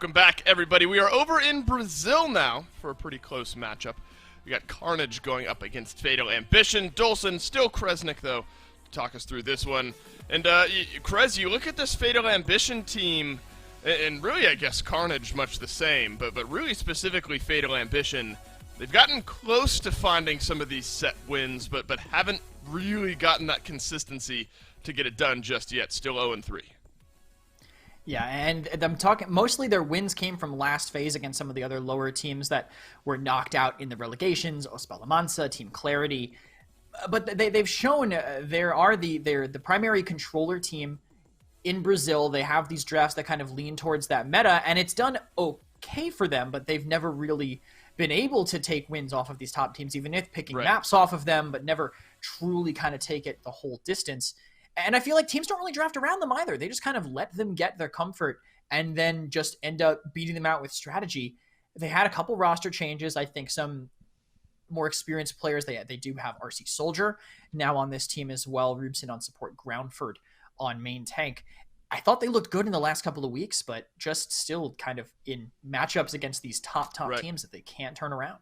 Welcome back, everybody. We are over in Brazil now for a pretty close matchup. We got Carnage going up against Fatal Ambition. Dolson, still Kresnik, though, to talk us through this one. And, Krez, you look at this Fatal Ambition team, and really, I guess, Carnage much the same, but really specifically Fatal Ambition. They've gotten close to finding some of these set wins, but haven't really gotten that consistency to get it done just yet. Still 0-3. Yeah, and I'm talking mostly their wins came from last phase against some of the other lower teams that were knocked out in the relegations, Ospalamansa, Team Clarity. But they've shown they're the primary controller team in Brazil. They have these drafts that kind of lean towards that meta, and it's done okay for them, but they've never really been able to take wins off of these top teams, even if picking maps off of them, but never truly kind of take it the whole distance. And I feel like teams don't really draft around them either. They just kind of let them get their comfort and then just end up beating them out with strategy. They had a couple roster changes. I think some more experienced players. They do have RC Soldier now on this team as well. Rubson on support, Groundford on main tank. I thought they looked good in the last couple of weeks, but just still kind of in matchups against these top teams that they can't turn around.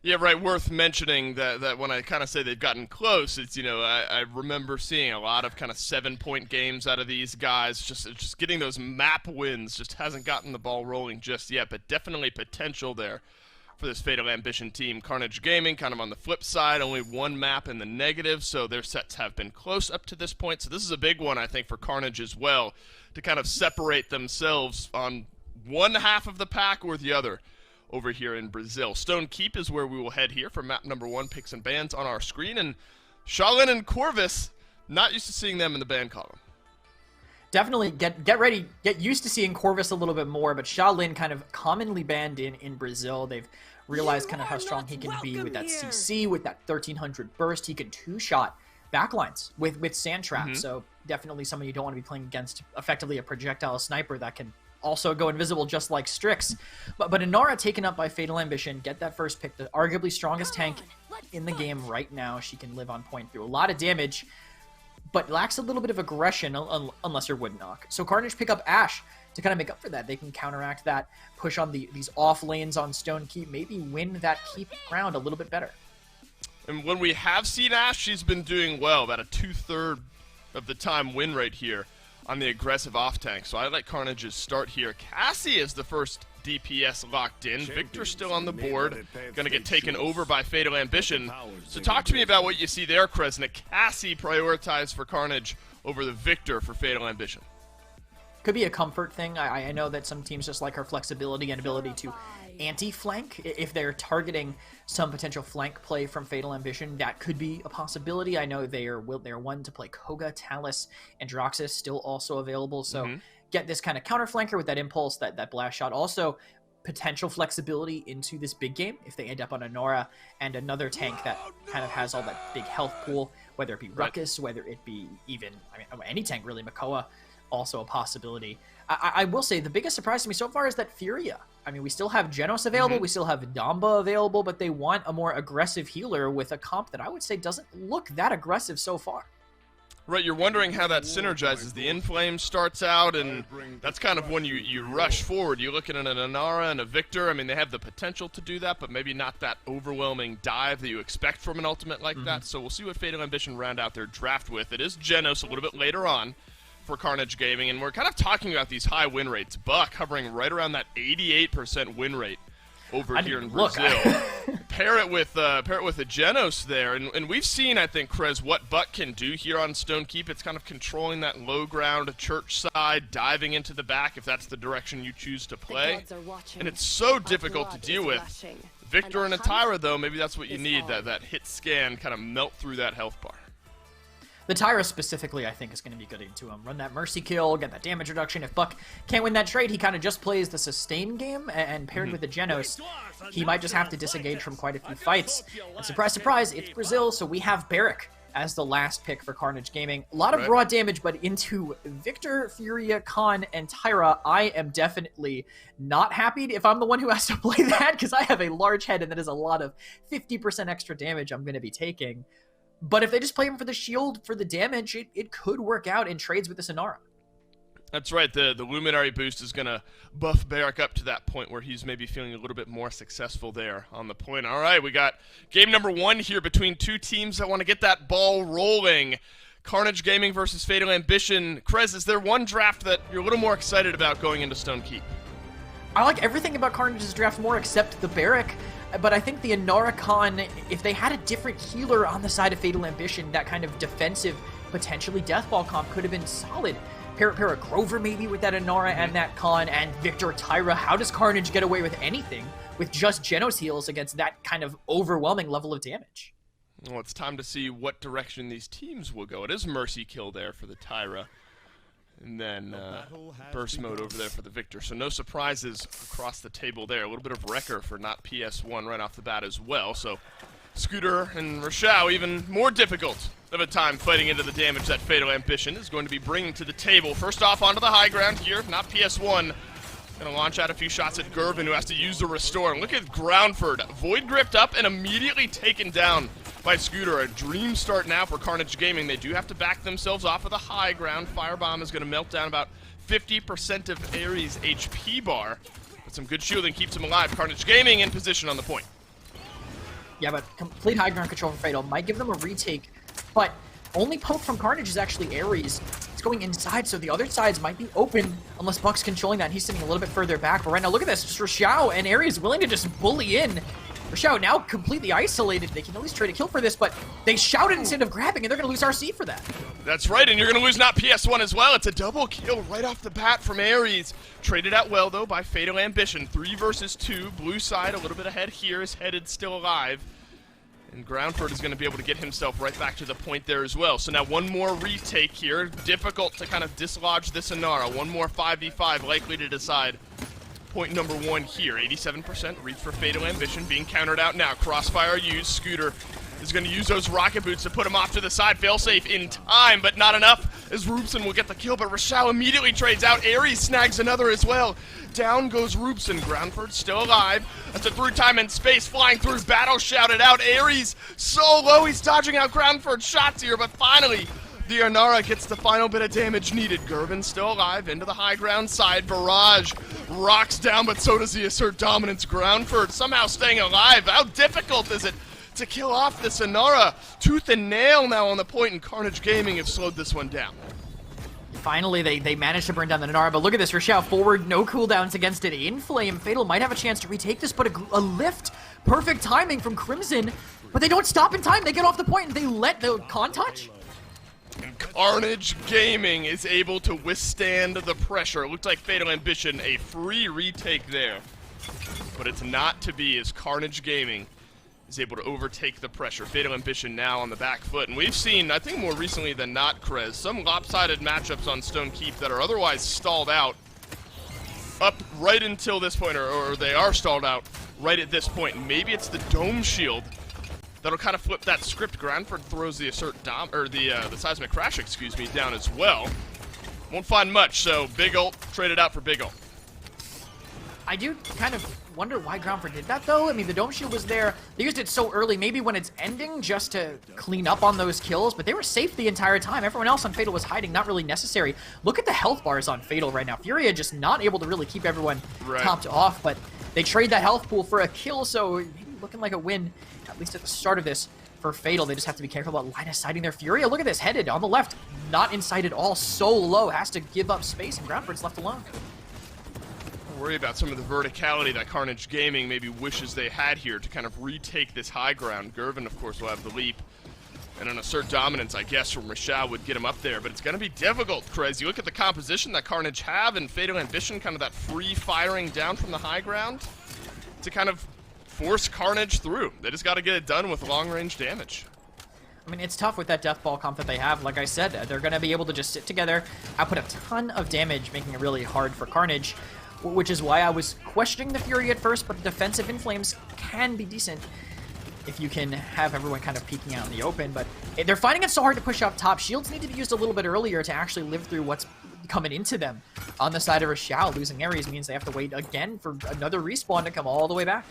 Yeah, right. Worth mentioning that when I kind of say they've gotten close, it's, I remember seeing a lot of kind of 7-point games out of these guys. Just getting those map wins just hasn't gotten the ball rolling just yet, but definitely potential there for this Fatal Ambition team. Carnage Gaming kind of on the flip side, only one map in the negative, so their sets have been close up to this point. So this is a big one, I think, for Carnage as well, to kind of separate themselves on one half of the pack or the other over here in Brazil. Stone Keep is where we will head here for map number 1, picks and bans on our screen. And Shaolin and Corvus, not used to seeing them in the ban column. Definitely get ready, get used to seeing Corvus a little bit more, but Shaolin kind of commonly banned in Brazil. They've realized kind of how strong he can be with that CC, with that 1300 burst. He can two-shot backlines with Sand Trap, so definitely someone you don't want to be playing against, effectively a projectile sniper that can also go invisible just like Strix. But Inara taken up by Fatal Ambition, get that first pick, the arguably strongest tank in the game right now. She can live on point through a lot of damage, but lacks a little bit of aggression unless you're Wood Knock. So Carnage pick up Ashe to kind of make up for that. They can counteract that, push on these off lanes on Stone Keep, maybe win that keep ground a little bit better. And when we have seen Ashe, she's been doing well, about a 2/3 of the time win rate here on the aggressive off-tank. So I like Carnage's start here. Cassie is the first DPS locked in. Victor still on the board. Going to get taken over by Fatal Ambition. So talk to me about what you see there, Kresnik. Cassie prioritized for Carnage over the Victor for Fatal Ambition. Could be a comfort thing. I know that some teams just like her flexibility and ability to anti-flank. If they're targeting some potential flank play from Fatal Ambition, that could be a possibility. I know they're one to play Koga, Talus, and Droxus still also available. So get this kind of counter flanker with that impulse, that blast shot. Also, potential flexibility into this big game if they end up on a Nora and another tank that kind of has all that big health pool, whether it be Ruckus, whether it be even, any tank really, Makoa. Also a possibility. I will say the biggest surprise to me so far is that Furia. We still have Genos available, we still have Damba available, but they want a more aggressive healer with a comp that I would say doesn't look that aggressive so far. Right, you're wondering how that synergizes. The Inflame starts out, and that's kind of when you rush forward. You look at an Inara and a Victor. They have the potential to do that, but maybe not that overwhelming dive that you expect from an ultimate like that. So we'll see what Fatal Ambition round out their draft with. It is Genos a little bit later on for Carnage Gaming, and we're kind of talking about these high win rates. Buck hovering right around that 88% win rate over here in Brazil. pair it with a Genos there, and we've seen, I think, Krez, what Buck can do here on Stone Keep. It's kind of controlling that low ground church side, diving into the back if that's the direction you choose to play, and it's so difficult to deal with. Victor and a Tyra, though, maybe that's what you need, that hit scan kind of melt through that health bar. The Tyra specifically, I think, is going to be good into him. Run that mercy kill, get that damage reduction. If Buck can't win that trade, he kind of just plays the sustain game, and paired with the Genos, he might just have to disengage from quite a few fights. And surprise, surprise, it's Brazil, so we have Barrick as the last pick for Carnage Gaming. A lot of raw damage, but into Victor, Furia, Khan, and Tyra, I am definitely not happy if I'm the one who has to play that, because I have a large head, and that is a lot of 50% extra damage I'm going to be taking. But if they just play him for the shield, for the damage, it could work out in trades with the Inara. That's right, the Luminary boost is going to buff Barrack up to that point where he's maybe feeling a little bit more successful there on the point. All right, we got game number 1 here between two teams that want to get that ball rolling. Carnage Gaming versus Fatal Ambition. Krez, is there one draft that you're a little more excited about going into Stone Keep? I like everything about Carnage's draft more except the Barrack, but I think the Inara Khan, if they had a different healer on the side of Fatal Ambition, that kind of defensive, potentially Deathball comp could have been solid. Para Grover maybe with that Inara and that Khan, and Victor Tyra. How does Carnage get away with anything with just Genos heals against that kind of overwhelming level of damage? Well, it's time to see what direction these teams will go. It is Mercy Kill there for the Tyra. And then Burst Mode over there for the Victor. So no surprises across the table there. A little bit of Wrecker for not PS1 right off the bat as well. So Scooter and Rochelle even more difficult of a time fighting into the damage that Fatal Ambition is going to be bringing to the table. First off, onto the high ground here, not PS1. Gonna launch out a few shots at Gervin, who has to use the Restore. And look at Groundford, Void Gripped up and immediately taken down by Scooter. A dream start now for Carnage Gaming. They do have to back themselves off of the high ground. Firebomb is gonna melt down about 50% of Ares' HP bar. But some good shielding keeps him alive. Carnage Gaming in position on the point. Yeah, but complete high ground control for Fatal might give them a retake, but only poke from Carnage is actually Ares. It's going inside, so the other sides might be open unless Buck's controlling that. He's sitting a little bit further back, but right now, look at this. Just Rochelle and Ares willing to just bully in. Rochelle now completely isolated. They can at least trade a kill for this, but they shouted instead of grabbing, and they're going to lose RC for that. That's right, and you're going to lose not PS1 as well. It's a double kill right off the bat from Ares. Traded out well, though, by Fatal Ambition. 3 versus 2. Blue side a little bit ahead here. Is Headed still alive. And Groundford is going to be able to get himself right back to the point there as well. So now one more retake here. Difficult to kind of dislodge this Inara. One more 5v5 likely to decide point number 1 here. 87% reach for Fatal Ambition being countered out now. Crossfire used. Scooter is going to use those rocket boots to put him off to the side. Failsafe in time, but not enough as Rubson will get the kill, but Rochelle immediately trades out. Ares snags another as well. Down goes Rubson. Groundford still alive. That's a through time and space flying through. Battle shouted out. Ares so low, he's dodging out Groundford's shots here, but finally the Inara gets the final bit of damage needed. Gervin still alive into the high ground side. Barrage rocks down, but so does the assert dominance. Groundford somehow staying alive. How difficult is it to kill off this Inara? Tooth and nail now on the point, and Carnage Gaming have slowed this one down. Finally, they managed to burn down the Inara, but look at this. Rochelle forward, no cooldowns against it. Inflame. Fatal might have a chance to retake this, but a lift. Perfect timing from Crimson, but they don't stop in time. They get off the point, and they let the con touch. And Carnage Gaming is able to withstand the pressure. It looked like Fatal Ambition, a free retake there. But it's not to be, as Carnage Gaming is able to overtake the pressure. Fatal Ambition now on the back foot. And we've seen, I think more recently than not, Krez, some lopsided matchups on Stone Keep that are otherwise stalled out up right until this point, or they are stalled out right at this point. Maybe it's the Dome Shield that'll kind of flip that script. Groundford throws the assert dom, or the seismic crash, excuse me, down as well. Won't find much, so Big Ult traded out for Big Ult. I do kind of wonder why Groundford did that, though. I mean, the Dome Shield was there. They used it so early, maybe when it's ending, just to clean up on those kills, but they were safe the entire time. Everyone else on Fatal was hiding, not really necessary. Look at the health bars on Fatal right now. Furia just not able to really keep everyone topped off, but they trade that health pool for a kill, so maybe looking like a win, at least at the start of this, for Fatal. They just have to be careful about line of sighting their Furia. Look at this, Headed on the left, not in sight at all, so low, has to give up space, and Groundford's left alone. Worry about some of the verticality that Carnage Gaming maybe wishes they had here to kind of retake this high ground. Gervin, of course, will have the leap. And an assert dominance, I guess, from Rochelle would get him up there. But it's going to be difficult, Krez. You look at the composition that Carnage have and Fatal Ambition, kind of that free firing down from the high ground to kind of force Carnage through. They just got to get it done with long-range damage. I mean, it's tough with that death ball comp that they have. Like I said, they're going to be able to just sit together, output a ton of damage, making it really hard for Carnage, which is why I was questioning the Fury at first, but the defensive Inflames can be decent if you can have everyone kind of peeking out in the open. But they're finding it so hard to push up top. Shields need to be used a little bit earlier to actually live through what's coming into them. On the side of Rochelle, losing Ares means they have to wait again for another respawn to come all the way back.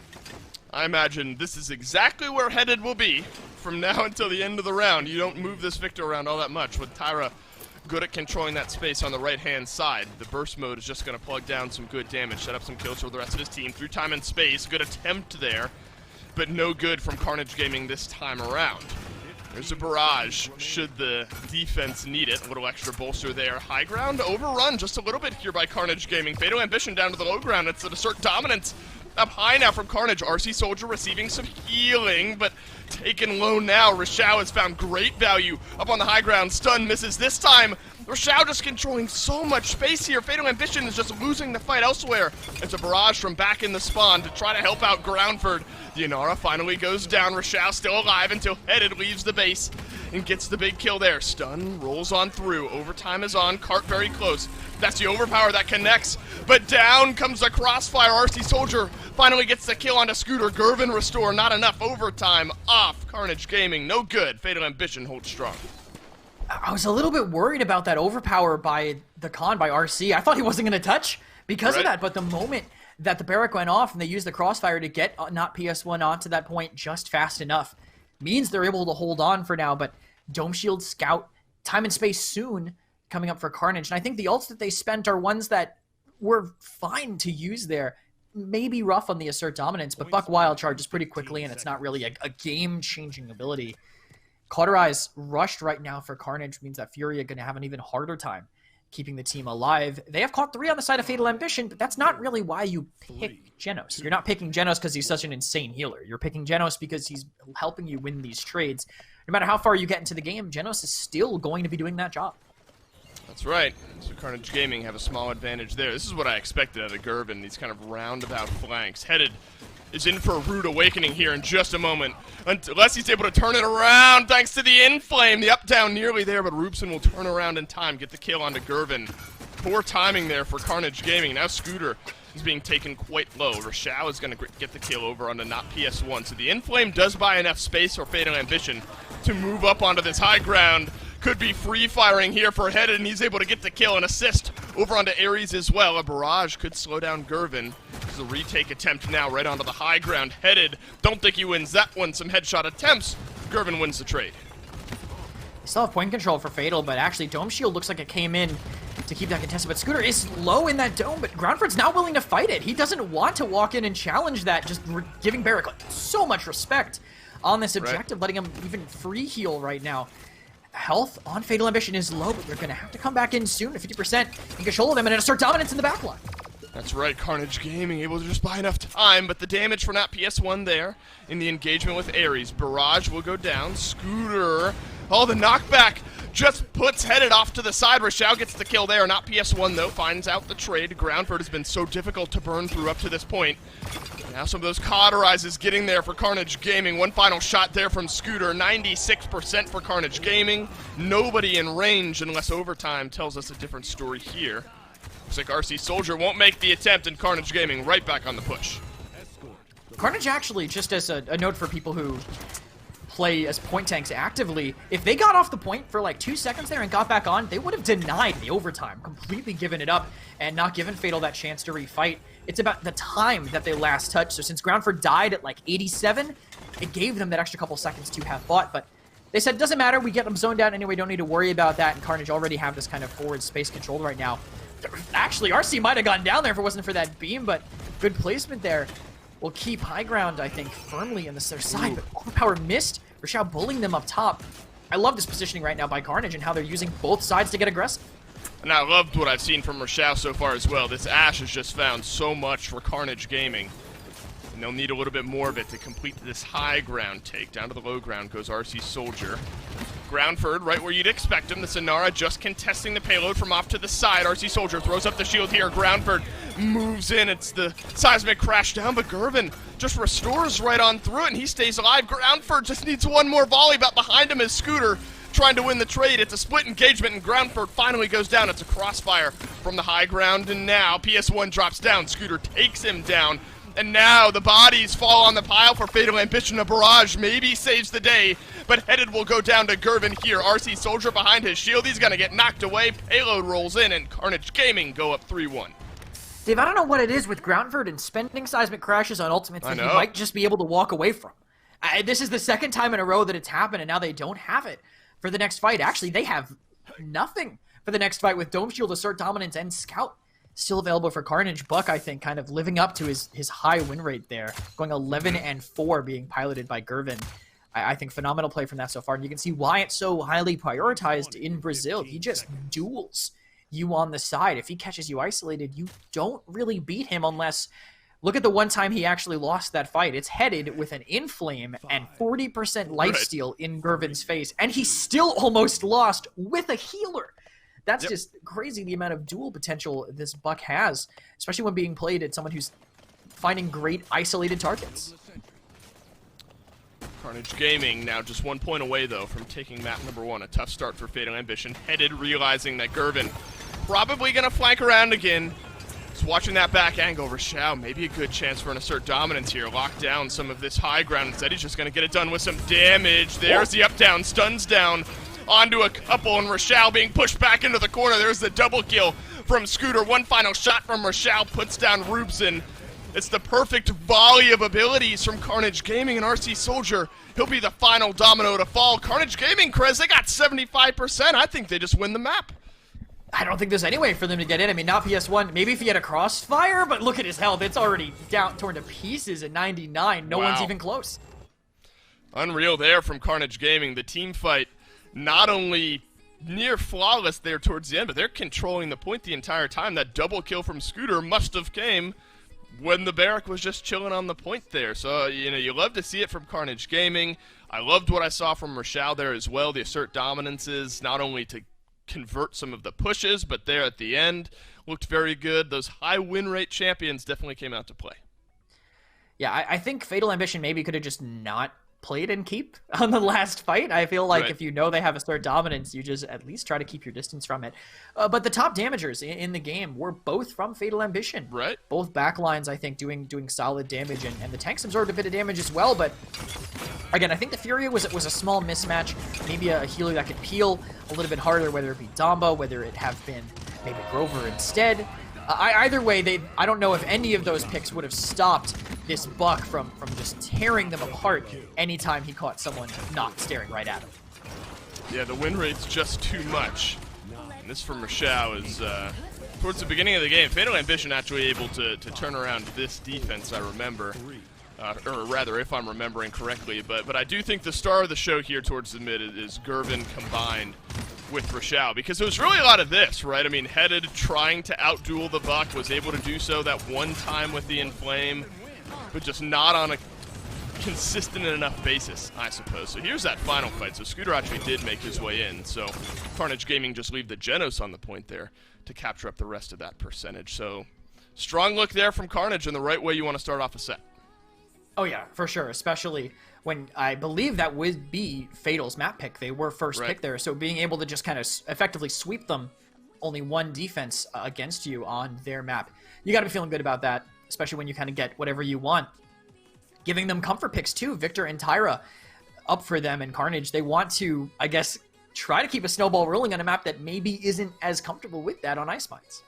I imagine this is exactly where Headed will be from now until the end of the round. You don't move this Victor around all that much with Tyra good at controlling that space on the right-hand side. The burst mode is just going to plug down some good damage, set up some kills for the rest of his team through time and space. Good attempt there, but no good from Carnage Gaming this time around. There's a barrage, should the defense need it. A little extra bolster there. High ground overrun just a little bit here by Carnage Gaming. Fatal Ambition down to the low ground. It's an assert dominance up high now from Carnage. RC Soldier receiving some healing, but taken low now. Rashao has found great value up on the high ground. Stun misses this time. Rashao just controlling so much space here. Fatal Ambition is just losing the fight elsewhere. It's a barrage from back in the spawn to try to help out Groundford. The Inara finally goes down. Rashao still alive until Headed leaves the base and gets the big kill there. Stun rolls on through. Overtime is on. Cart very close. That's the overpower that connects. But down comes the crossfire. RC Soldier finally gets the kill onto Scooter. Gervin restore. Not enough. Overtime off. Carnage Gaming. No good. Fatal Ambition holds strong. I was a little bit worried about that overpower by the Khan, by RC. I thought he wasn't going to touch because of that, but the moment that the barrack went off and they used the crossfire to get not PS1 onto that point just fast enough means they're able to hold on for now, but Dome Shield, Scout, Time and Space soon coming up for Carnage. And I think the ults that they spent are ones that were fine to use there. Maybe rough on the Assert Dominance, but Buck Wild charges pretty quickly and it's not really a game-changing ability. Cauterize rushed right now for Carnage means that Fury are going to have an even harder time keeping the team alive. They have caught 3 on the side of Fatal Ambition, but that's not really why you pick Genos. You're not picking Genos because he's such an insane healer. You're picking Genos because he's helping you win these trades. No matter how far you get into the game, Genos is still going to be doing that job. That's right. So Carnage Gaming have a small advantage there. This is what I expected out of Gervin, these kind of roundabout flanks. Headed is in for a rude awakening here in just a moment. Unless he's able to turn it around thanks to the Inflame. The up-down nearly there, but Roopson will turn around in time, get the kill onto Gervin. Poor timing there for Carnage Gaming. Now Scooter is being taken quite low. Rashao is going to get the kill over onto not PS1. So the Inflame does buy enough space for Fatal Ambition to move up onto this high ground. Could be free firing here for Headed, and he's able to get the kill and assist over onto Ares as well. A barrage could slow down Gervin. This is a retake attempt now right onto the high ground. Headed, don't think he wins that one. Some headshot attempts. Gervin wins the trade. They still have point control for Fatal, but actually Dome Shield looks like it came in to keep that contested. But Scooter is low in that dome, but Groundford's now willing to fight it. He doesn't want to walk in and challenge that, just giving Barrack so much respect on this objective, letting him even free heal right now. Health on Fatal Ambition is low, but they're going to have to come back in soon at 50% and control them and assert dominance in the backline. That's right, Carnage Gaming able to just buy enough time, but the damage for not PS1 there in the engagement with Ares. Barrage will go down. Scooter, oh, the knockback just puts Headed off to the side. Rashao gets the kill there. Not PS1 though, finds out the trade. Groundford has been so difficult to burn through up to this point. Now some of those cauterizes getting there for Carnage Gaming. One final shot there from Scooter. 96% for Carnage Gaming. Nobody in range unless overtime tells us a different story here. Looks like RC Soldier won't make the attempt, and Carnage Gaming right back on the push. Carnage actually, just as a note for people who play as point tanks actively, if they got off the point for like 2 seconds there and got back on, they would have denied the overtime, completely given it up and not given Fatal that chance to refight. It's about the time that they last touched. So since Groundford died at like 87, it gave them that extra couple seconds to have fought, but they said, doesn't matter, we get them zoned out anyway, don't need to worry about that, and Carnage already have this kind of forward space controlled right now. Actually, RC might have gone down there if it wasn't for that beam, but good placement there. Will keep high ground, I think, firmly on the other side, but overpower missed. Rashao bullying them up top. I love this positioning right now by Carnage and how they're using both sides to get aggressive. And I loved what I've seen from Rashao so far as well. This Ashe has just found so much for Carnage Gaming. And they'll need a little bit more of it to complete this high ground take. Down to the low ground goes RC Soldier. Groundford, right where you'd expect him. The Sonara just contesting the payload from off to the side. RC Soldier throws up the shield here. Groundford moves in. It's the seismic crash down, but Gervin just restores right on through it, and he stays alive. Groundford just needs one more volley, but behind him is Scooter trying to win the trade. It's a split engagement, and Groundford finally goes down. It's a crossfire from the high ground, and now PS1 drops down. Scooter takes him down. And now the bodies fall on the pile for Fatal Ambition. A barrage maybe saves the day, but Headed will go down to Gervin here. RC Soldier behind his shield. He's going to get knocked away. Payload rolls in, and Carnage Gaming go up 3-1. Dave, I don't know what it is with Groundford and spending seismic crashes on ultimates that he might just be able to walk away from. This is the second time in a row that it's happened, and now they don't have it for the next fight. Actually, they have nothing for the next fight with Dome Shield, Assert Dominance, and Scout still available for Carnage. Buck, I think, kind of living up to his high win rate there, going 11-4, being piloted by Gervin. I think phenomenal play from that so far, and you can see why it's so highly prioritized in Brazil. He just duels you on the side. If he catches you isolated, you don't really beat him unless... Look at the one time he actually lost that fight. It's headed with an Inflame and 40% lifesteal in Gervin's face, and he still almost lost with a healer. That's just crazy, the amount of duel potential this Buck has, especially when being played at someone who's finding great isolated targets. Carnage Gaming now just 1 point away, though, from taking map number 1. A tough start for Fatal Ambition. Headed, realizing that Gervin probably going to flank around again. Just watching that back angle, Rochelle, maybe a good chance for an Assert Dominance here. Lock down some of this high ground. Instead, he's just going to get it done with some damage. There's the up-down, stuns down onto a couple, and Rochelle being pushed back into the corner. There's the double kill from Scooter. One final shot from Rochelle puts down Rubson. It's the perfect volley of abilities from Carnage Gaming, and RC Soldier, he'll be the final domino to fall. Carnage Gaming, Chris, they got 75%. I think they just win the map. I don't think there's any way for them to get in. I mean, not PS1. Maybe if he had a crossfire, but look at his health. It's already down, torn to pieces at 99. No one's even close. Unreal there from Carnage Gaming. The team fight, not only near flawless there towards the end, but they're controlling the point the entire time. That double kill from Scooter must have came when the Barrack was just chilling on the point there. So, you know, you love to see it from Carnage Gaming. I loved what I saw from Rochelle there as well. The Assert Dominances, not only to convert some of the pushes, but there at the end looked very good. Those high win rate champions definitely came out to play. Yeah, I think Fatal Ambition maybe could have just not played and keep on the last fight. I feel like if you know they have Assert Dominance, you just at least try to keep your distance from it. But the top damagers in the game were both from Fatal Ambition. Right. Both backlines, I think, doing solid damage, and the tanks absorbed a bit of damage as well, but again, I think the Furia was a small mismatch. Maybe a healer that could peel a little bit harder, whether it be Damba, whether it have been maybe Grover instead. Either way, I don't know if any of those picks would have stopped this Buck from just tearing them apart anytime he caught someone not staring right at him. Yeah, the win rate's just too much. And this from Rochelle is towards the beginning of the game. Fatal Ambition actually able to turn around this defense, I remember. Or rather, if I'm remembering correctly. But I do think the star of the show here towards the mid is Gervin combined with Rochelle, because it was really a lot of this, right? I mean, Headed trying to outduel the Buck, was able to do so that one time with the Inflame, but just not on a consistent enough basis, I suppose. So here's that final fight. So Scooter actually did make his way in, so Carnage Gaming just leave the Genos on the point there to capture up the rest of that percentage. So strong look there from Carnage, and the right way you want to start off a set. Oh yeah, for sure, especially when I believe that would be Fatal's map pick. They were first pick there, so being able to just kind of effectively sweep them, only one defense against you on their map, you got to be feeling good about that, especially when you kind of get whatever you want. Giving them comfort picks too, Victor and Tyra up for them, and Carnage, they want to, I guess, try to keep a snowball rolling on a map that maybe isn't as comfortable with that on Ice Mines.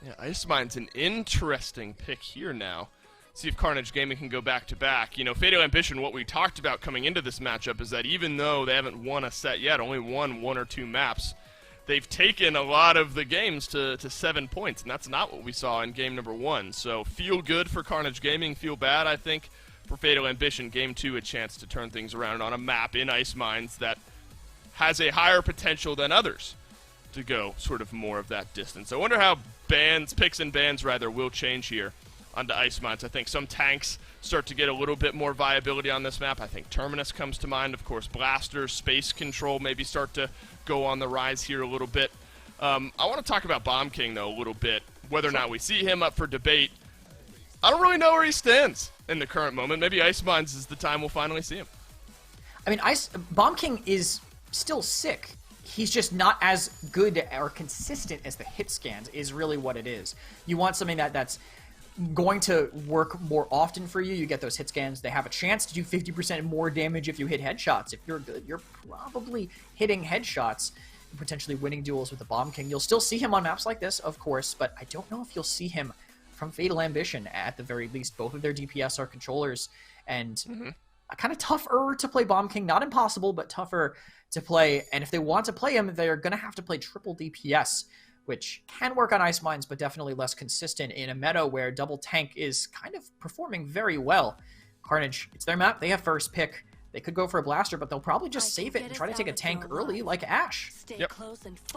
Yeah, Ice Mines an interesting pick here now. See if Carnage Gaming can go back-to-back. You know, Fatal Ambition, what we talked about coming into this matchup is that even though they haven't won a set yet, only won 1 or 2 maps, they've taken a lot of the games to 7 points, and that's not what we saw in game number 1. So feel good for Carnage Gaming, feel bad, I think, for Fatal Ambition. Game 2, a chance to turn things around on a map in Ice Mines that has a higher potential than others to go sort of more of that distance. I wonder how picks and bans rather, will change here onto Ice Mines. I think some tanks start to get a little bit more viability on this map. I think Terminus comes to mind. Of course, Blasters, Space Control maybe start to go on the rise here a little bit. I want to talk about Bomb King, though, a little bit. Whether or not we see him up for debate, I don't really know where he stands in the current moment. Maybe Ice Mines is the time we'll finally see him. I mean, Bomb King is still sick. He's just not as good or consistent as the hit scans is really what it is. You want something that's going to work more often for you. You get those hit scans. They have a chance to do 50% more damage if you hit headshots. If you're good, you're probably hitting headshots and potentially winning duels with the Bomb King. You'll still see him on maps like this, of course, but I don't know if you'll see him from Fatal Ambition at the very least. Both of their DPS are controllers, and kind of tougher to play Bomb King. Not impossible, but tougher to play. And if they want to play him, they're going to have to play triple DPS, which can work on Ice Mines, but definitely less consistent in a meta where double tank is kind of performing very well. Carnage, it's their map. They have first pick. They could go for a blaster, but they'll probably just save it and try to take a tank early like Ashe. Yep.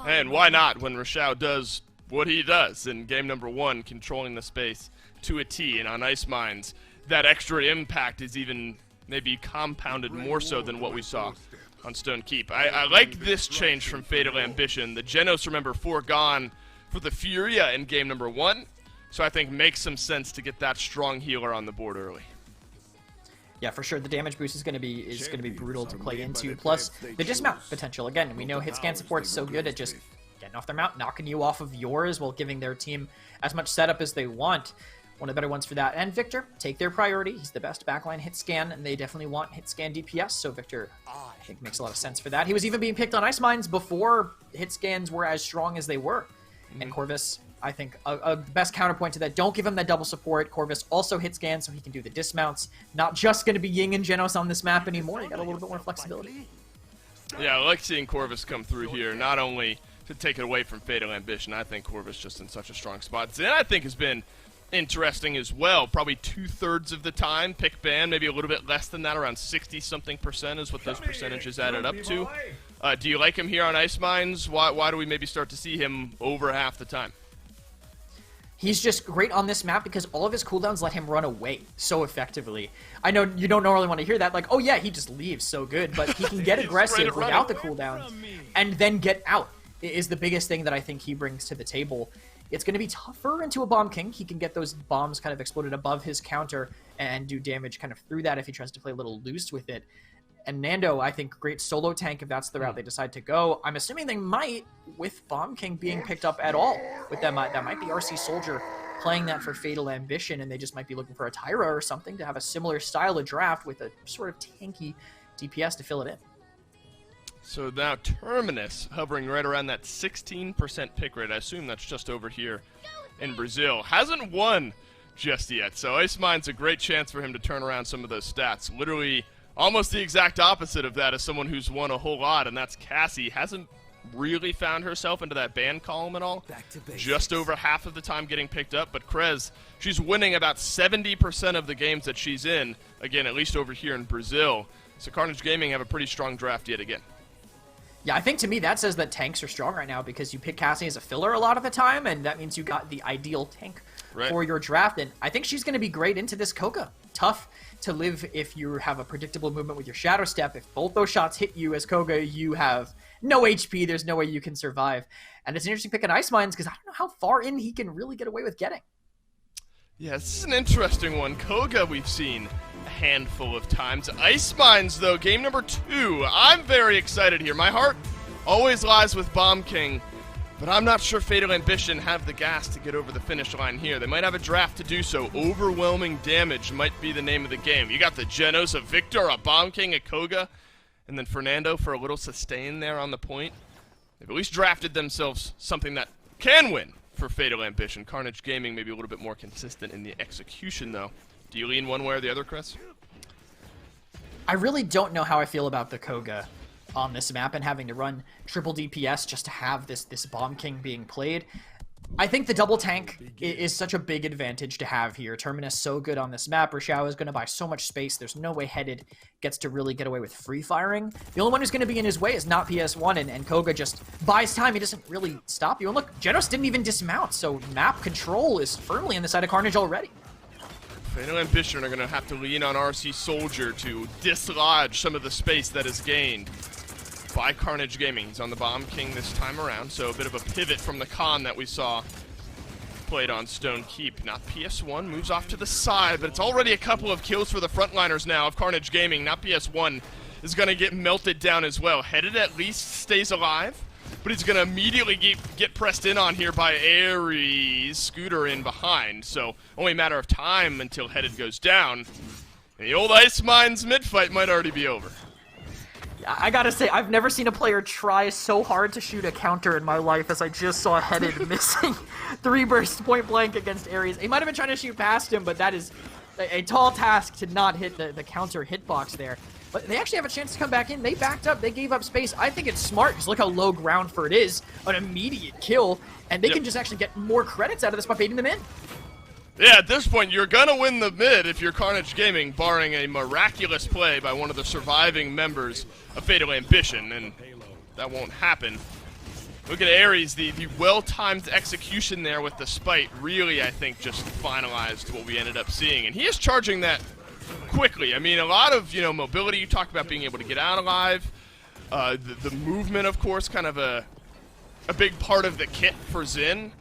And why not when Rashao does what he does in game number 1, controlling the space to a T, and on Ice Mines, that extra impact is even maybe compounded more so than what we saw on Stone Keep. I like this change from Fatal Ambition. The Genos, remember, foregone for the Furia in game number 1, so I think makes some sense to get that strong healer on the board early. Yeah, for sure. The damage boost is going to be brutal to play into. Plus, the dismount potential. Again, we know hit scan support's so good at just getting off their mount, knocking you off of yours while giving their team as much setup as they want. One of the better ones for that. And Victor, take their priority. He's the best backline hit scan, and they definitely want hit scan DPS. So Victor, I think, makes a lot of sense for that. He was even being picked on Ice Mines before hit scans were as strong as they were. And Corvus, I think, a best counterpoint to that. Don't give him that double support. Corvus also hit scan, so he can do the dismounts. Not just going to be Ying and Genos on this map anymore. You got a little bit more flexibility. Yeah, I like seeing Corvus come through here, not only to take it away from Fatal Ambition. I think Corvus just in such a strong spot. Zen, I think, has been interesting as well. Probably 2/3 of the time, pick ban, maybe a little bit less than that, around 60-something% is what those percentages added up to. Do you like him here on Ice Mines? Why do we maybe start to see him over half the time? He's just great on this map because all of his cooldowns let him run away so effectively. I know you don't normally want to hear that, like, oh yeah, he just leaves so good, but he can get aggressive without the cooldowns and then get out is the biggest thing that I think he brings to the table. It's going to be tougher into a Bomb King. He can get those bombs kind of exploded above his counter and do damage kind of through that if he tries to play a little loose with it. And Nando, I think, great solo tank if that's the route they decide to go. I'm assuming they might, with Bomb King being picked up at all. With them, that might be RC Soldier playing that for Fatal Ambition, and they just might be looking for a Tyra or something to have a similar style of draft with a sort of tanky DPS to fill it in. So now Terminus hovering right around that 16% pick rate. I assume that's just over here in Brazil. Hasn't won just yet, so Ice Mine's a great chance for him to turn around some of those stats. Literally almost the exact opposite of that as someone who's won a whole lot, and that's Cassie. Hasn't really found herself into that ban column at all. Just over half of the time getting picked up, but Krez, she's winning about 70% of the games that she's in, again, at least over here in Brazil. So Carnage Gaming have a pretty strong draft yet again. Yeah, I think to me that says that tanks are strong right now because you pick Cassie as a filler a lot of the time, and that means you got the ideal tank for your draft. And I think she's going to be great into this Koga. Tough to live if you have a predictable movement with your Shadow Step. If both those shots hit you as Koga, you have no HP. There's no way you can survive. And it's an interesting pick in Ice Mines because I don't know how far in he can really get away with getting. Yeah, this is an interesting one. Koga we've seen a handful of times. Ice Mines, though, game number 2. I'm very excited here. My heart always lies with Bomb King, but I'm not sure Fatal Ambition have the gas to get over the finish line here. They might have a draft to do so. Overwhelming damage might be the name of the game. You got the Genos, a Victor, a Bomb King, a Koga, and then Fernando for a little sustain there on the point. They've at least drafted themselves something that can win for Fatal Ambition. Carnage Gaming maybe a little bit more consistent in the execution, though. Do you lean one way or the other, Chris? I really don't know how I feel about the Koga on this map and having to run triple DPS just to have this Bomb King being played. I think the double tank is such a big advantage to have here. Terminus so good on this map. Rashao is going to buy so much space. There's no way Headed gets to really get away with free firing. The only one who's going to be in his way is not PS1, and Koga just buys time. He doesn't really stop you. And look, Genos didn't even dismount, so map control is firmly on the side of Carnage already. Fatal Ambition are going to have to lean on RC Soldier to dislodge some of the space that is gained by Carnage Gaming. He's on the Bomb King this time around, so a bit of a pivot from the con that we saw played on Stone Keep. Not PS1, moves off to the side, but it's already a couple of kills for the frontliners now of Carnage Gaming. Not PS1 is going to get melted down as well. Headed at least stays alive, but he's going to immediately get pressed in on here by Ares, Scooter in behind, so only a matter of time until Headed goes down. And the old Ice Mines mid-fight might already be over. I gotta say, I've never seen a player try so hard to shoot a counter in my life as I just saw Headed missing 3 bursts point blank against Ares. He might have been trying to shoot past him, but that is a tall task to not hit the counter hitbox there. But they actually have a chance to come back in. They backed up. They gave up space. I think it's smart because look how low Groundford is. An immediate kill. And they can just actually get more credits out of this by baiting them in. Yeah, at this point, you're going to win the mid if you're Carnage Gaming, barring a miraculous play by one of the surviving members of Fatal Ambition, and that won't happen. Look at Ares, the well-timed execution there with the spite really, I think, just finalized what we ended up seeing. And he is charging that quickly. I mean, a lot of, mobility. You talk about being able to get out alive. The movement, of course, kind of a big part of the kit for Xin.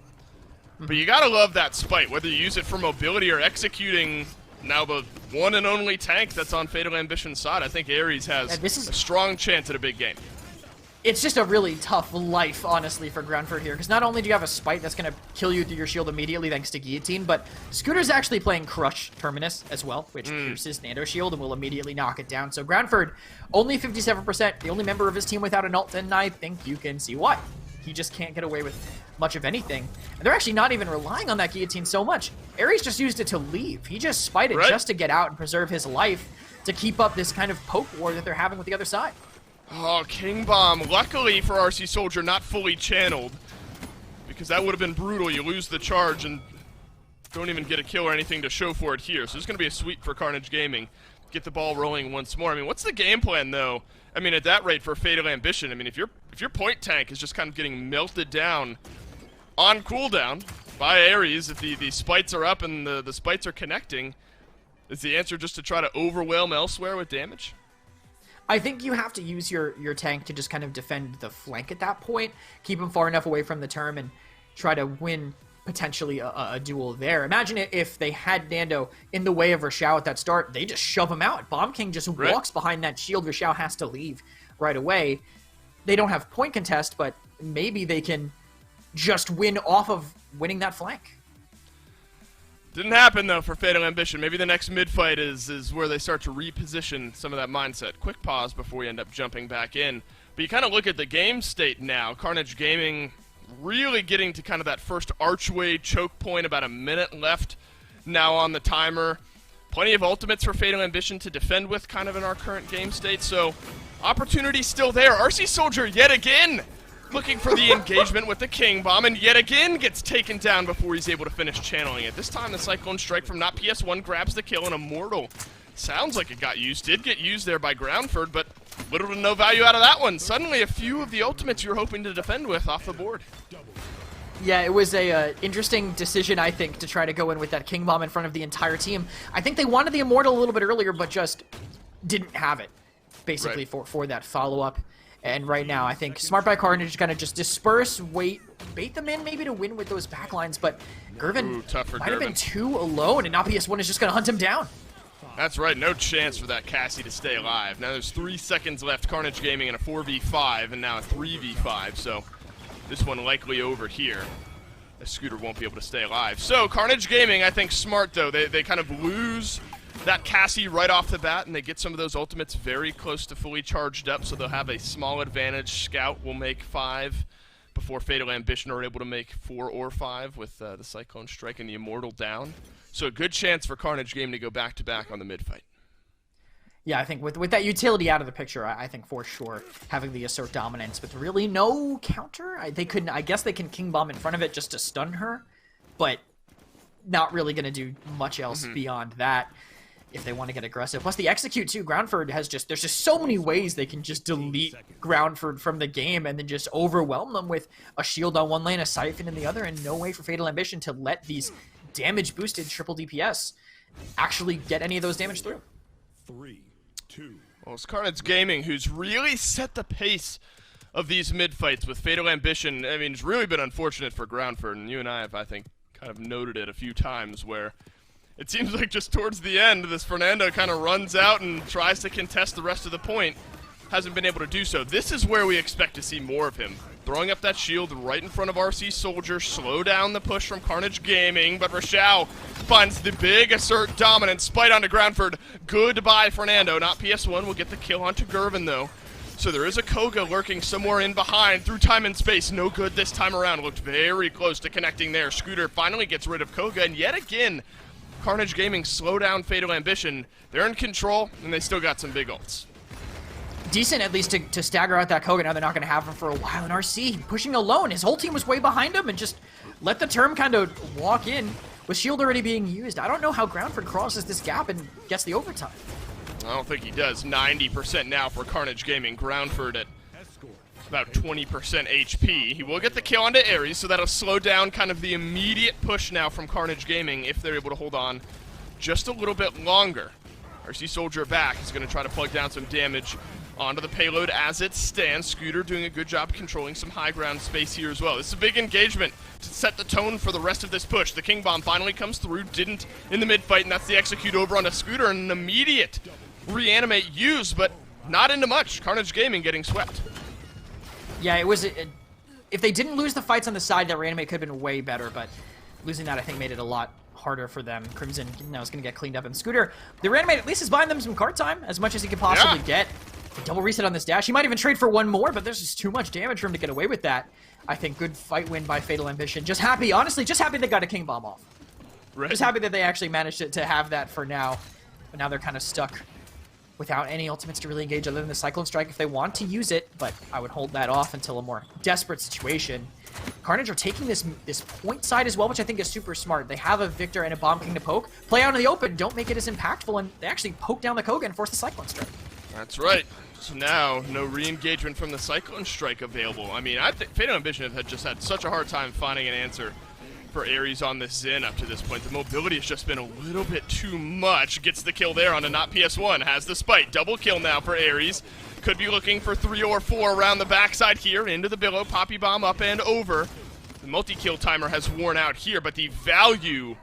But you gotta love that spite, whether you use it for mobility or executing now the one and only tank that's on Fatal Ambition's side. I think Ares has a strong chance at a big game. It's just a really tough life, honestly, for Groundford here, because not only do you have a spite that's going to kill you through your shield immediately thanks to Guillotine, but Scooter's actually playing Crush Terminus as well, which pierces Nando's shield and will immediately knock it down. So Groundford, only 57%, the only member of his team without an ult, and I think you can see why. He just can't get away with much of anything. And they're actually not even relying on that Guillotine so much. Ares just used it to leave. He just spited just to get out and preserve his life to keep up this kind of poke war that they're having with the other side. Oh, King Bomb. Luckily for RC Soldier, not fully channeled, because that would have been brutal. You lose the charge and don't even get a kill or anything to show for it here. So it's going to be a sweep for Carnage Gaming. Get the ball rolling once more. I mean, what's the game plan, though? I mean, at that rate for Fatal Ambition, I mean, if your point tank is just kind of getting melted down on cooldown by Ares, if the spites are up and the spites are connecting, is the answer just to try to overwhelm elsewhere with damage? I think you have to use your tank to just kind of defend the flank at that point, keep him far enough away from the term, and try to win potentially a duel there. Imagine if they had Nando in the way of Rashao at that start, they just shove him out. Bomb King just walks behind that shield. Rashao has to leave right away. They don't have point contest, but maybe they can just win off of winning that flank. Didn't happen, though, for Fatal Ambition. Maybe the next mid-fight is where they start to reposition some of that mindset. Quick pause before we end up jumping back in. But you kind of look at the game state now. Carnage Gaming really getting to kind of that first archway choke point, about a minute left now on the timer. Plenty of ultimates for Fatal Ambition to defend with kind of in our current game state, so opportunity still there. RC Soldier yet again looking for the engagement with the King Bomb, and yet again gets taken down before he's able to finish channeling it. This time the Cyclone Strike from not PS1 grabs the kill, and Immortal sounds like it got used. Did get used there by Groundford, but little to no value out of that one. Suddenly a few of the ultimates you're hoping to defend with off the board. Yeah, it was a interesting decision, I think, to try to go in with that King Bomb in front of the entire team. I think they wanted the Immortal a little bit earlier, but just didn't have it, basically, for that follow-up. And right now, I think smart by Carnage to kind of just disperse, wait, bait them in maybe to win with those backlines, but Gervin might have been too alone, and now PS1 is just going to hunt him down. That's right, no chance for that Cassie to stay alive. Now there's 3 seconds left, Carnage Gaming in a 4v5, and now a 3v5, so this one likely over here. The Scooter won't be able to stay alive. So, Carnage Gaming, I think, smart, though. They kind of lose that Cassie right off the bat, and they get some of those ultimates very close to fully charged up, so they'll have a small advantage. Scout will make 5 before Fatal Ambition are able to make 4 or 5 with the Cyclone Strike and the Immortal down. So a good chance for Carnage Game to go back-to-back on the mid-fight. Yeah, I think with that utility out of the picture, I think for sure having the assert dominance with really no counter. I guess they can King Bomb in front of it just to stun her, but not really going to do much else beyond that if they want to get aggressive. Plus the execute too, Groundford has there's just so many ways they can just delete Groundford from the game and then just overwhelm them with a shield on one lane, a siphon in the other, and no way for Fatal Ambition to let these damage boosted triple DPS actually get any of those damage through. 3, 2. Well, it's Carnage Gaming who's really set the pace of these mid-fights with Fatal Ambition. I mean, it's really been unfortunate for Groundford, and you and I have, I think, kind of noted it a few times where it seems like just towards the end, this Fernando kind of runs out and tries to contest the rest of the point. Hasn't been able to do so. This is where we expect to see more of him. Throwing up that shield right in front of RC Soldier, slow down the push from Carnage Gaming, but Rashao finds the big assert dominance, spite onto Groundford. Goodbye, Fernando. Not PS1 will get the kill onto Gervin, though. So there is a Koga lurking somewhere in behind through time and space. No good this time around. Looked very close to connecting there. Scooter finally gets rid of Koga, and yet again, Carnage Gaming slow down Fatal Ambition. They're in control, and they still got some big ults. Decent, at least, to stagger out that Koga. Now they're not going to have him for a while. And RC pushing alone. His whole team was way behind him and just let the term kind of walk in with shield already being used. I don't know how Groundford crosses this gap and gets the overtime. I don't think he does. 90% now for Carnage Gaming. Groundford at about 20% HP. He will get the kill onto Ares, so that'll slow down kind of the immediate push now from Carnage Gaming if they're able to hold on just a little bit longer. RC Soldier back. He's going to try to plug down some damage onto the payload as it stands. Scooter doing a good job controlling some high ground space here as well. This is a big engagement to set the tone for the rest of this push. The King Bomb finally comes through, didn't in the mid-fight, and that's the execute over onto Scooter, and an immediate reanimate use, but not into much. Carnage Gaming getting swept. Yeah, it was... if they didn't lose the fights on the side, that reanimate could have been way better, but losing that, I think, made it a lot harder for them. Crimson, now is going to get cleaned up, and Scooter, the reanimate at least is buying them some card time, as much as he could possibly get. Double reset on this dash. He might even trade for one more, but there's just too much damage for him to get away with that. I think good fight win by Fatal Ambition. Just happy, honestly, just happy they got a King Bomb off. Right. Just happy that they actually managed to have that for now. But now they're kind of stuck without any ultimates to really engage other than the Cyclone Strike if they want to use it, but I would hold that off until a more desperate situation. Carnage are taking this point side as well, which I think is super smart. They have a Victor and a Bomb King to poke. Play out in the open, don't make it as impactful, and they actually poke down the Koga and force the Cyclone Strike. That's right. So now, no re-engagement from the Cyclone Strike available. I mean, I think Fatal Ambition have just had such a hard time finding an answer for Ares on this Zen up to this point. The mobility has just been a little bit too much. Gets the kill there on a not PS1. Has the spite. Double kill now for Ares. Could be looking for 3 or 4 around the backside here. Into the billow. Poppy Bomb up and over. The multi-kill timer has worn out here, but the value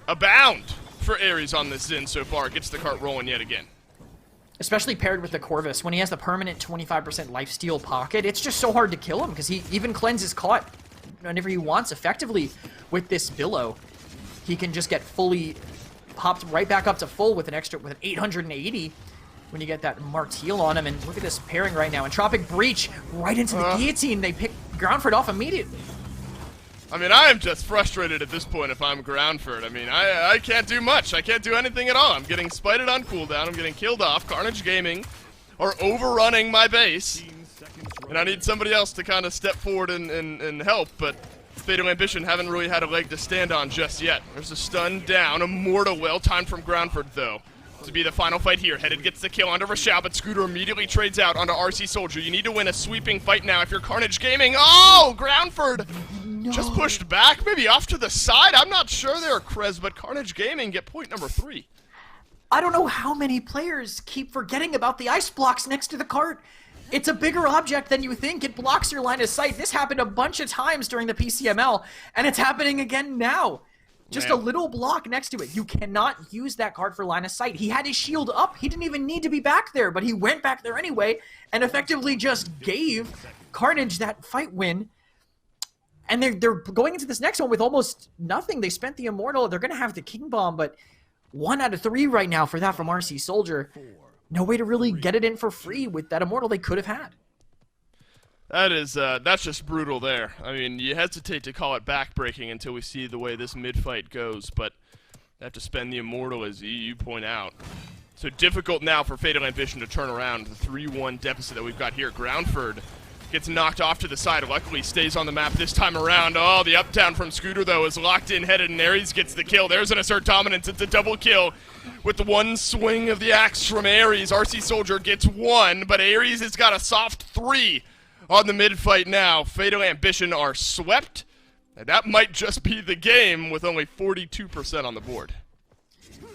abound for Ares on this Zen so far. Gets the cart rolling yet again. Especially paired with the Corvus. When he has the permanent 25% lifesteal pocket, it's just so hard to kill him because he even cleanses caught whenever he wants effectively with this Billow. He can just get fully popped right back up to full with an 880 when you get that Martial on him. And look at this pairing right now. Entropic Breach right into the guillotine. They pick Groundford off immediately. I mean, I am just frustrated at this point if I'm Groundford. I mean, I can't do much. I can't do anything at all. I'm getting spited on cooldown. I'm getting killed off. Carnage Gaming are overrunning my base. And I need somebody else to kind of step forward and help, but Fatal Ambition haven't really had a leg to stand on just yet. There's a stun down. Immortal well timed from Groundford, though, to be the final fight here. Headed gets the kill onto Rashao, but Scooter immediately trades out onto RC Soldier. You need to win a sweeping fight now if you're Carnage Gaming. Oh, Groundford! No. Just pushed back, maybe off to the side. I'm not sure there, Krez, but Carnage Gaming get point number 3. I don't know how many players keep forgetting about the ice blocks next to the cart. It's a bigger object than you think. It blocks your line of sight. This happened a bunch of times during the PCML, and it's happening again now. Just a little block next to it. You cannot use that card for line of sight. He had his shield up. He didn't even need to be back there, but he went back there anyway and effectively just gave Carnage that fight win. And they're going into this next one with almost nothing. They spent the Immortal. They're going to have the King Bomb, but 1 out of 3 right now for that from RC Soldier. No way to really get it in for free with that Immortal they could have had. That is, that's just brutal there. I mean, you hesitate to call it backbreaking until we see the way this mid-fight goes, but they have to spend the Immortal, as you point out. So difficult now for Fatal Ambition to turn around the 3-1 deficit that we've got here. Groundford gets knocked off to the side. Luckily stays on the map this time around. Oh, the up-down from Scooter, though, is locked in, headed, and Ares gets the kill. There's an assert dominance. It's a double kill with the one swing of the axe from Ares. RC Soldier gets 1, but Ares has got a soft 3 on the mid-fight now. Fatal Ambition are swept. And that might just be the game with only 42% on the board.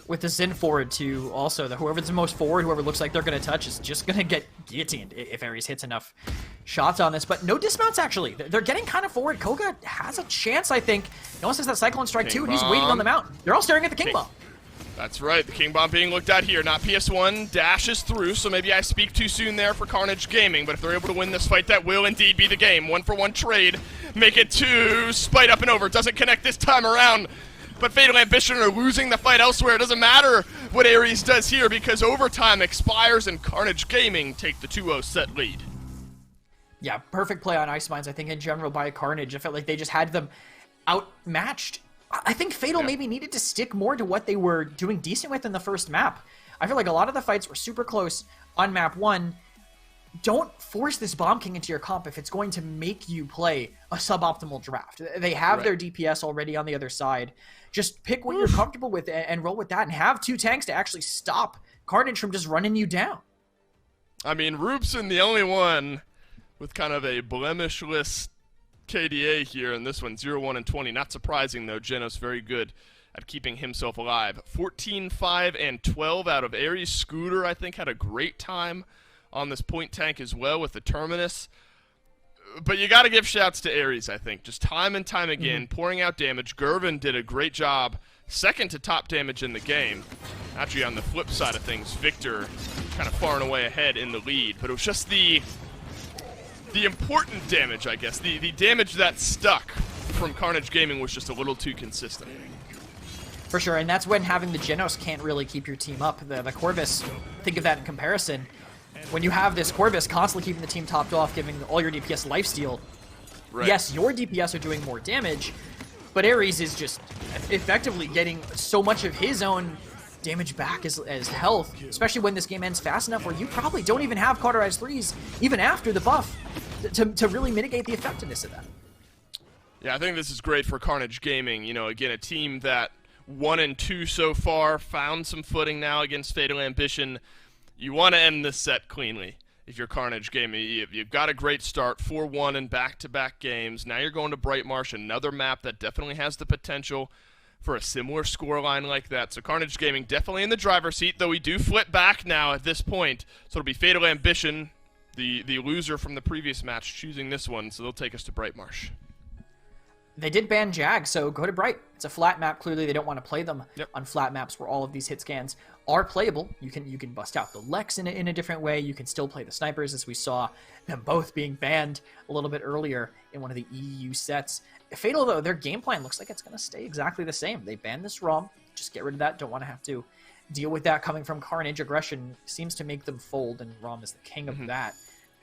With the Zen forward, too, also, whoever's the most forward, whoever looks like they're going to touch is just going to get guillotined if Ares hits enough shots on this. But no dismounts, actually. They're getting kind of forward. Koga has a chance, I think. Noah says that Cyclone Strike, too, and he's waiting on the mountain. They're all staring at the King Bomb. That's right. The King Bomb being looked at here. Not PS1. Dashes through, so maybe I speak too soon there for Carnage Gaming. But if they're able to win this fight, that will indeed be the game. 1-for-1 trade. Make it 2. Spite up and over. Doesn't connect this time around. But Fatal Ambition are losing the fight elsewhere. It doesn't matter what Ares does here because overtime expires and Carnage Gaming take the 2-0 set lead. Yeah, perfect play on Ice Mines, I think, in general by Carnage. I felt like they just had them outmatched I think Fatal maybe needed to stick more to what they were doing decent with in the first map. I feel like a lot of the fights were super close on map 1. Don't force this Bomb King into your comp if it's going to make you play a suboptimal draft. They have their DPS already on the other side. Just pick what you're comfortable with and roll with that, and have 2 tanks to actually stop Carnage from just running you down. I mean, Roopson, the only one with kind of a blemishless KDA here in this one, 0-1 and 20. Not surprising, though. Genos very good at keeping himself alive. 14, 5, and 12 out of Ares. Scooter, I think, had a great time on this point tank as well with the Terminus. But you got to give shouts to Ares, I think. Just time and time again, pouring out damage. Gervin did a great job. Second to top damage in the game. Actually, on the flip side of things, Victor kind of far and away ahead in the lead. But it was just the important damage, I guess. The damage that stuck from Carnage Gaming was just a little too consistent. For sure, and that's when having the Genos can't really keep your team up. The Corvus, think of that in comparison. When you have this Corvus constantly keeping the team topped off, giving all your DPS lifesteal, yes, your DPS are doing more damage, but Ares is just effectively getting so much of his own damage back as health, especially when this game ends fast enough where you probably don't even have cauterized 3s, even after the buff, to really mitigate the effectiveness of that. Yeah, I think this is great for Carnage Gaming. You know, again, a team that 1 and 2 so far, found some footing now against Fatal Ambition. You want to end this set cleanly if you're Carnage Gaming. You've got a great start, 4-1 in back-to-back games. Now you're going to Brightmarsh, another map that definitely has the potential for a similar scoreline like that. So Carnage Gaming definitely in the driver's seat, though we do flip back now at this point. So it'll be Fatal Ambition, the loser from the previous match, choosing this one, so they'll take us to Brightmarsh. They did ban Jag, so go to Bright. It's a flat map. Clearly, they don't want to play them on flat maps where all of these hit scans are playable. You can bust out the Lex in a different way. You can still play the snipers, as we saw them both being banned a little bit earlier in one of the EU sets. Fatal, though, their game plan looks like it's going to stay exactly the same. They banned this ROM. Just get rid of that. Don't want to have to deal with that coming from Carnage. Aggression seems to make them fold, and ROM is the king of that.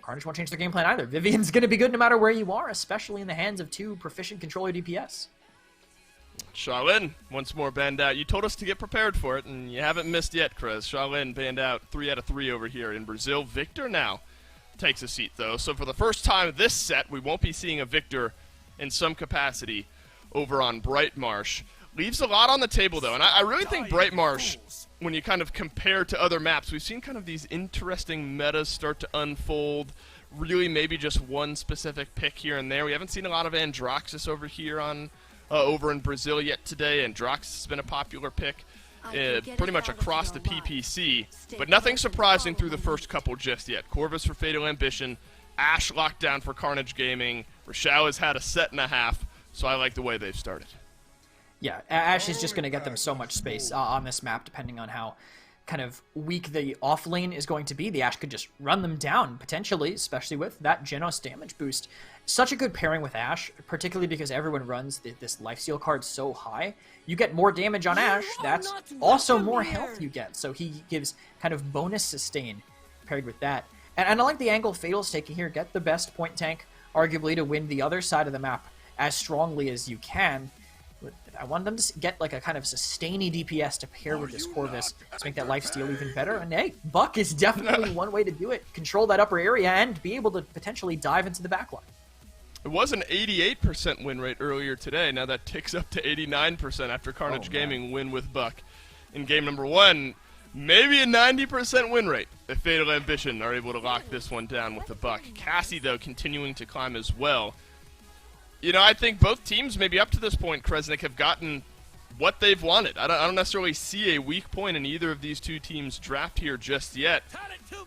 Carnage won't change their game plan either. Vivian's going to be good no matter where you are, especially in the hands of 2 proficient controller DPS. Shaolin, once more banned out. You told us to get prepared for it, and you haven't missed yet, Chris. Shaolin banned out 3 out of 3 over here in Brazil. Victor now takes a seat, though. So for the first time this set, we won't be seeing a Victor in some capacity over on Brightmarsh. Leaves a lot on the table, though, and I really think Brightmarsh, when you kind of compare to other maps, we've seen kind of these interesting metas start to unfold. Really maybe just one specific pick here and there. We haven't seen a lot of Androxus over here on over in Brazil yet today. Androxus has been a popular pick pretty much across the PPC, but nothing surprising through the first couple just yet. Corvus for Fatal Ambition, Ashe locked down for Carnage Gaming. Rochelle has had a set and a half, so I like the way they've started. Yeah, Ashe is just going to get them so much space on this map, depending on how kind of weak the off lane is going to be. The Ashe could just run them down, potentially, especially with that Genos damage boost. Such a good pairing with Ashe, particularly because everyone runs this lifesteal card so high. You get more damage on Ashe, that's also more health you get, so he gives kind of bonus sustain paired with that. And I like the angle Fatal's taking here. Get the best point tank, arguably, to win the other side of the map as strongly as you can. I want them to get like a kind of sustainy DPS to pair with this Corvus to make that lifesteal even better. And hey, Buck is definitely one way to do it. Control that upper area and be able to potentially dive into the backline. It was an 88% win rate earlier today. Now that ticks up to 89% after Carnage Gaming win with Buck in game number 1. Maybe a 90% win rate if Fatal Ambition are able to lock this one down with the Buck. Cassie, though, continuing to climb as well. You know, I think both teams, maybe up to this point, Kresnik, have gotten what they've wanted. I don't necessarily see a weak point in either of these two teams' draft here just yet.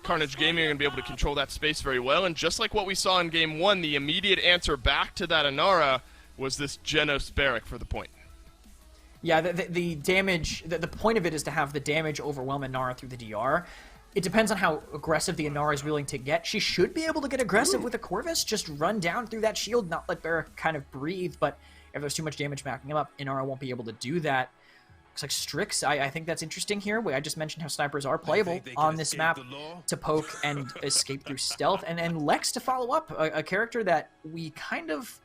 Carnage Gaming are going to be able to control that space very well, and just like what we saw in Game 1, the immediate answer back to that Inara was this Genos Barrack for the point. Yeah, the damage, the point of it is to have the damage overwhelm Inara through the DR. It depends on how aggressive the Inara is willing to get. She should be able to get aggressive with a Corvus, just run down through that shield, not let Barrack kind of breathe, but if there's too much damage backing him up, Inara won't be able to do that. Looks like Strix, I think that's interesting here. I just mentioned how snipers are playable on this map to poke and escape through stealth, and Lex to follow up, a character that we kind of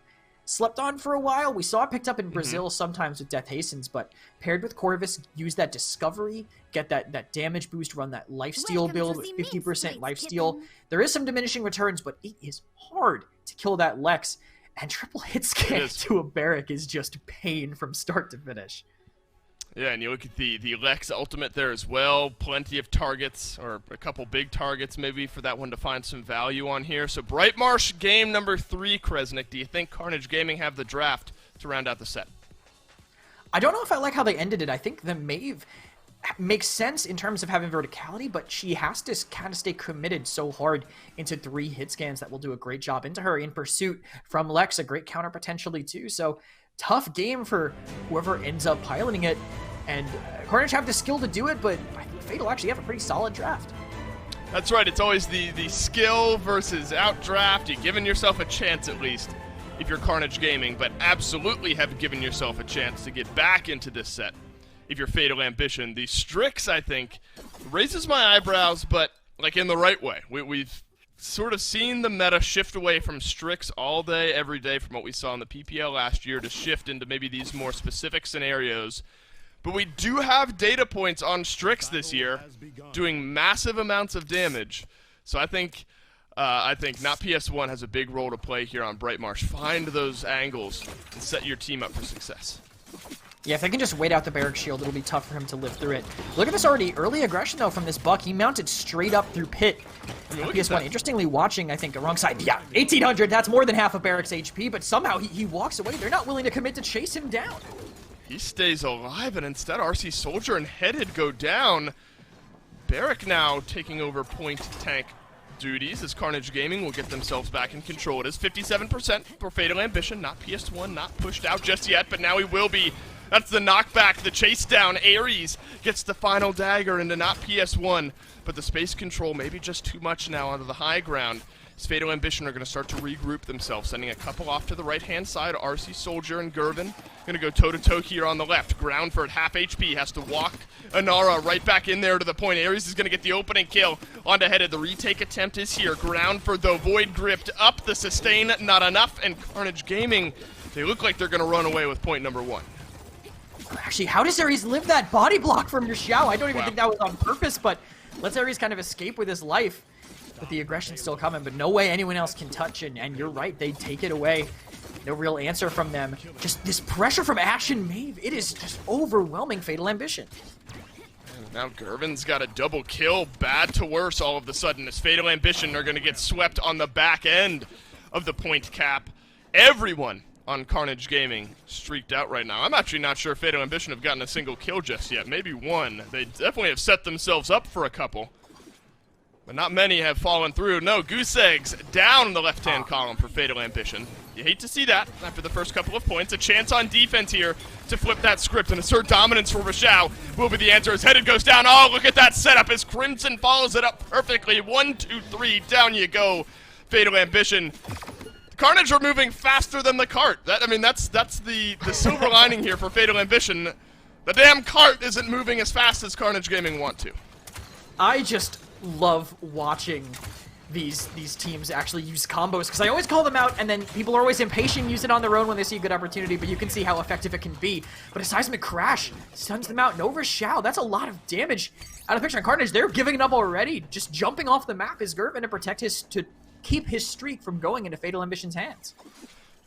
slept on for a while. We saw it picked up in Brazil sometimes with Death Hastens, but paired with Corvus, use that discovery, get that damage boost, run that lifesteal build with 50% lifesteal. There is some diminishing returns, but it is hard to kill that Lex, and triple hit scan to a Barrack is just pain from start to finish. Yeah, and you look at the Lex ultimate there as well. Plenty of targets, or a couple big targets maybe for that one to find some value on here. So Brightmarsh game number 3, Kresnik. Do you think Carnage Gaming have the draft to round out the set? I don't know if I like how they ended it. I think the Maeve makes sense in terms of having verticality, but she has to kind of stay committed so hard into 3 hit scans that will do a great job into her in pursuit from Lex, a great counter potentially too. So tough game for whoever ends up piloting it, and Carnage have the skill to do it, but I think Fatal actually have a pretty solid draft. That's right, it's always the skill versus outdraft. You've given yourself a chance at least if you're Carnage Gaming, but absolutely have given yourself a chance to get back into this set if you're Fatal Ambition. The Strix, I think, raises my eyebrows, but like in the right way. We've sort of seen the meta shift away from Strix all day, every day from what we saw in the PPL last year to shift into maybe these more specific scenarios. But we do have data points on Strix this year doing massive amounts of damage. So I think not PS1 has a big role to play here on Brightmarsh. Find those angles and set your team up for success. Yeah, if they can just wait out the Barrack shield, it'll be tough for him to live through it. Look at this already early aggression, though, from this Buck. He mounted straight up through Pit. PS1, interestingly watching, I think, wrong side. Yeah, 1,800, that's more than half of Barrack's HP, but somehow he walks away. They're not willing to commit to chase him down. He stays alive, and instead RC Soldier and Headed go down. Barrack now taking over point tank duties as Carnage Gaming will get themselves back in control. It is 57% for Fatal Ambition, not PS1, not pushed out just yet, but now he will be. That's the knockback, the chase down. Ares gets the final dagger into not PS1, but the space control maybe just too much now onto the high ground. As Fatal Ambition are going to start to regroup themselves, sending a couple off to the right-hand side. RC Soldier and Gervin going to go toe-to-toe here on the left. Groundford, half HP, has to walk Inara right back in there to the point. Ares is going to get the opening kill onto Headed. The retake attempt is here. Groundford, though, Void gripped up. The sustain, not enough. And Carnage Gaming, they look like they're going to run away with point number 1. Actually, how does Ares live that body block from your Xiao? I don't even think that was on purpose, but lets Ares kind of escape with his life. But the aggression's still coming, but no way anyone else can touch it. And you're right, they take it away. No real answer from them. Just this pressure from Ashe and Maeve, it is just overwhelming Fatal Ambition. And now Gervin's got a double kill, bad to worse all of a sudden, as Fatal Ambition are going to get swept on the back end of the point cap. Everyone on Carnage Gaming streaked out right now. I'm actually not sure if Fatal Ambition have gotten a single kill just yet. Maybe one. They definitely have set themselves up for a couple. But not many have fallen through. No, Goose Eggs down in the left-hand column for Fatal Ambition. You hate to see that after the first couple of points. A chance on defense here to flip that script and assert dominance for Rashao will be the answer as Headed goes down. Oh, look at that setup as Crimson follows it up perfectly. 1, 2, 3, down you go, Fatal Ambition. Carnage are moving faster than the cart. That's the silver lining here for Fatal Ambition. The damn cart isn't moving as fast as Carnage Gaming want to. I just love watching these teams actually use combos, because I always call them out and then people are always impatient, use it on their own when they see a good opportunity, but you can see how effective it can be. But a Seismic Crash stuns them out, and over Xiao, that's a lot of damage out of the picture. And Carnage, they're giving it up already. Just jumping off the map is Gervin to keep his streak from going into Fatal Ambition's hands.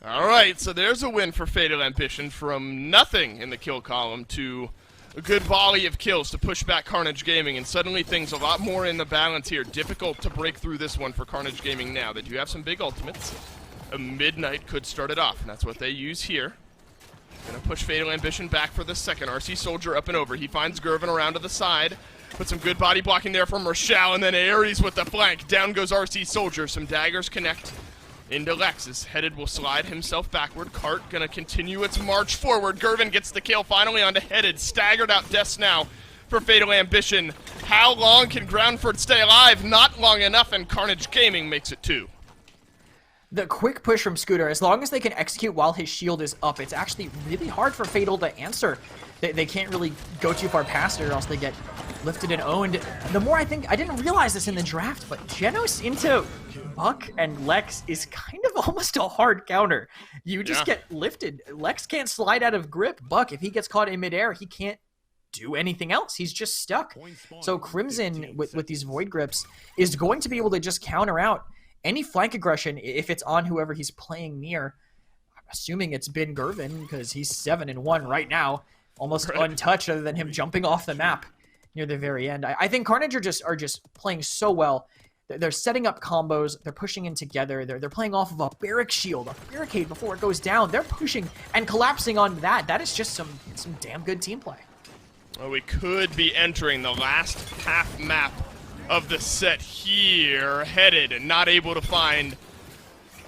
Alright, so there's a win for Fatal Ambition from nothing in the kill column to a good volley of kills to push back Carnage Gaming, and suddenly things a lot more in the balance here. Difficult to break through this one for Carnage Gaming now. They do have some big ultimates. A Midnight could start it off, and that's what they use here. Gonna push Fatal Ambition back for the second. RC Soldier up and over. He finds Gervin around to the side. Put some good body blocking there from Rashao, and then Ares with the flank. Down goes RC Soldier. Some daggers connect into Lexus. Headed will slide himself backward. Cart gonna continue its march forward. Gervin gets the kill finally onto Headed. Staggered out deaths now for Fatal Ambition. How long can Groundford stay alive? Not long enough, and Carnage Gaming makes it 2. The quick push from Scooter, as long as they can execute while his shield is up, it's actually really hard for Fatal to answer. They can't really go too far past it, or else they get lifted and owned. The more I think, I didn't realize this in the draft, but Genos into Buck and Lex is kind of almost a hard counter. You just get lifted. Lex can't slide out of grip. Buck, if he gets caught in midair, he can't do anything else. He's just stuck. So Crimson, with these Void Grips, is going to be able to just counter out any flank aggression if it's on whoever he's playing near. I'm assuming it's been Gervin, because he's 7-1 right now, almost untouched other than him jumping off the map near the very end. I think Carnage are just playing so well. They're setting up combos. They're pushing in together. They're playing off of a barrack shield, a barricade before it goes down. They're pushing and collapsing on that. That is just some damn good team play. Well, we could be entering the last half map of the set here. Headed and not able to find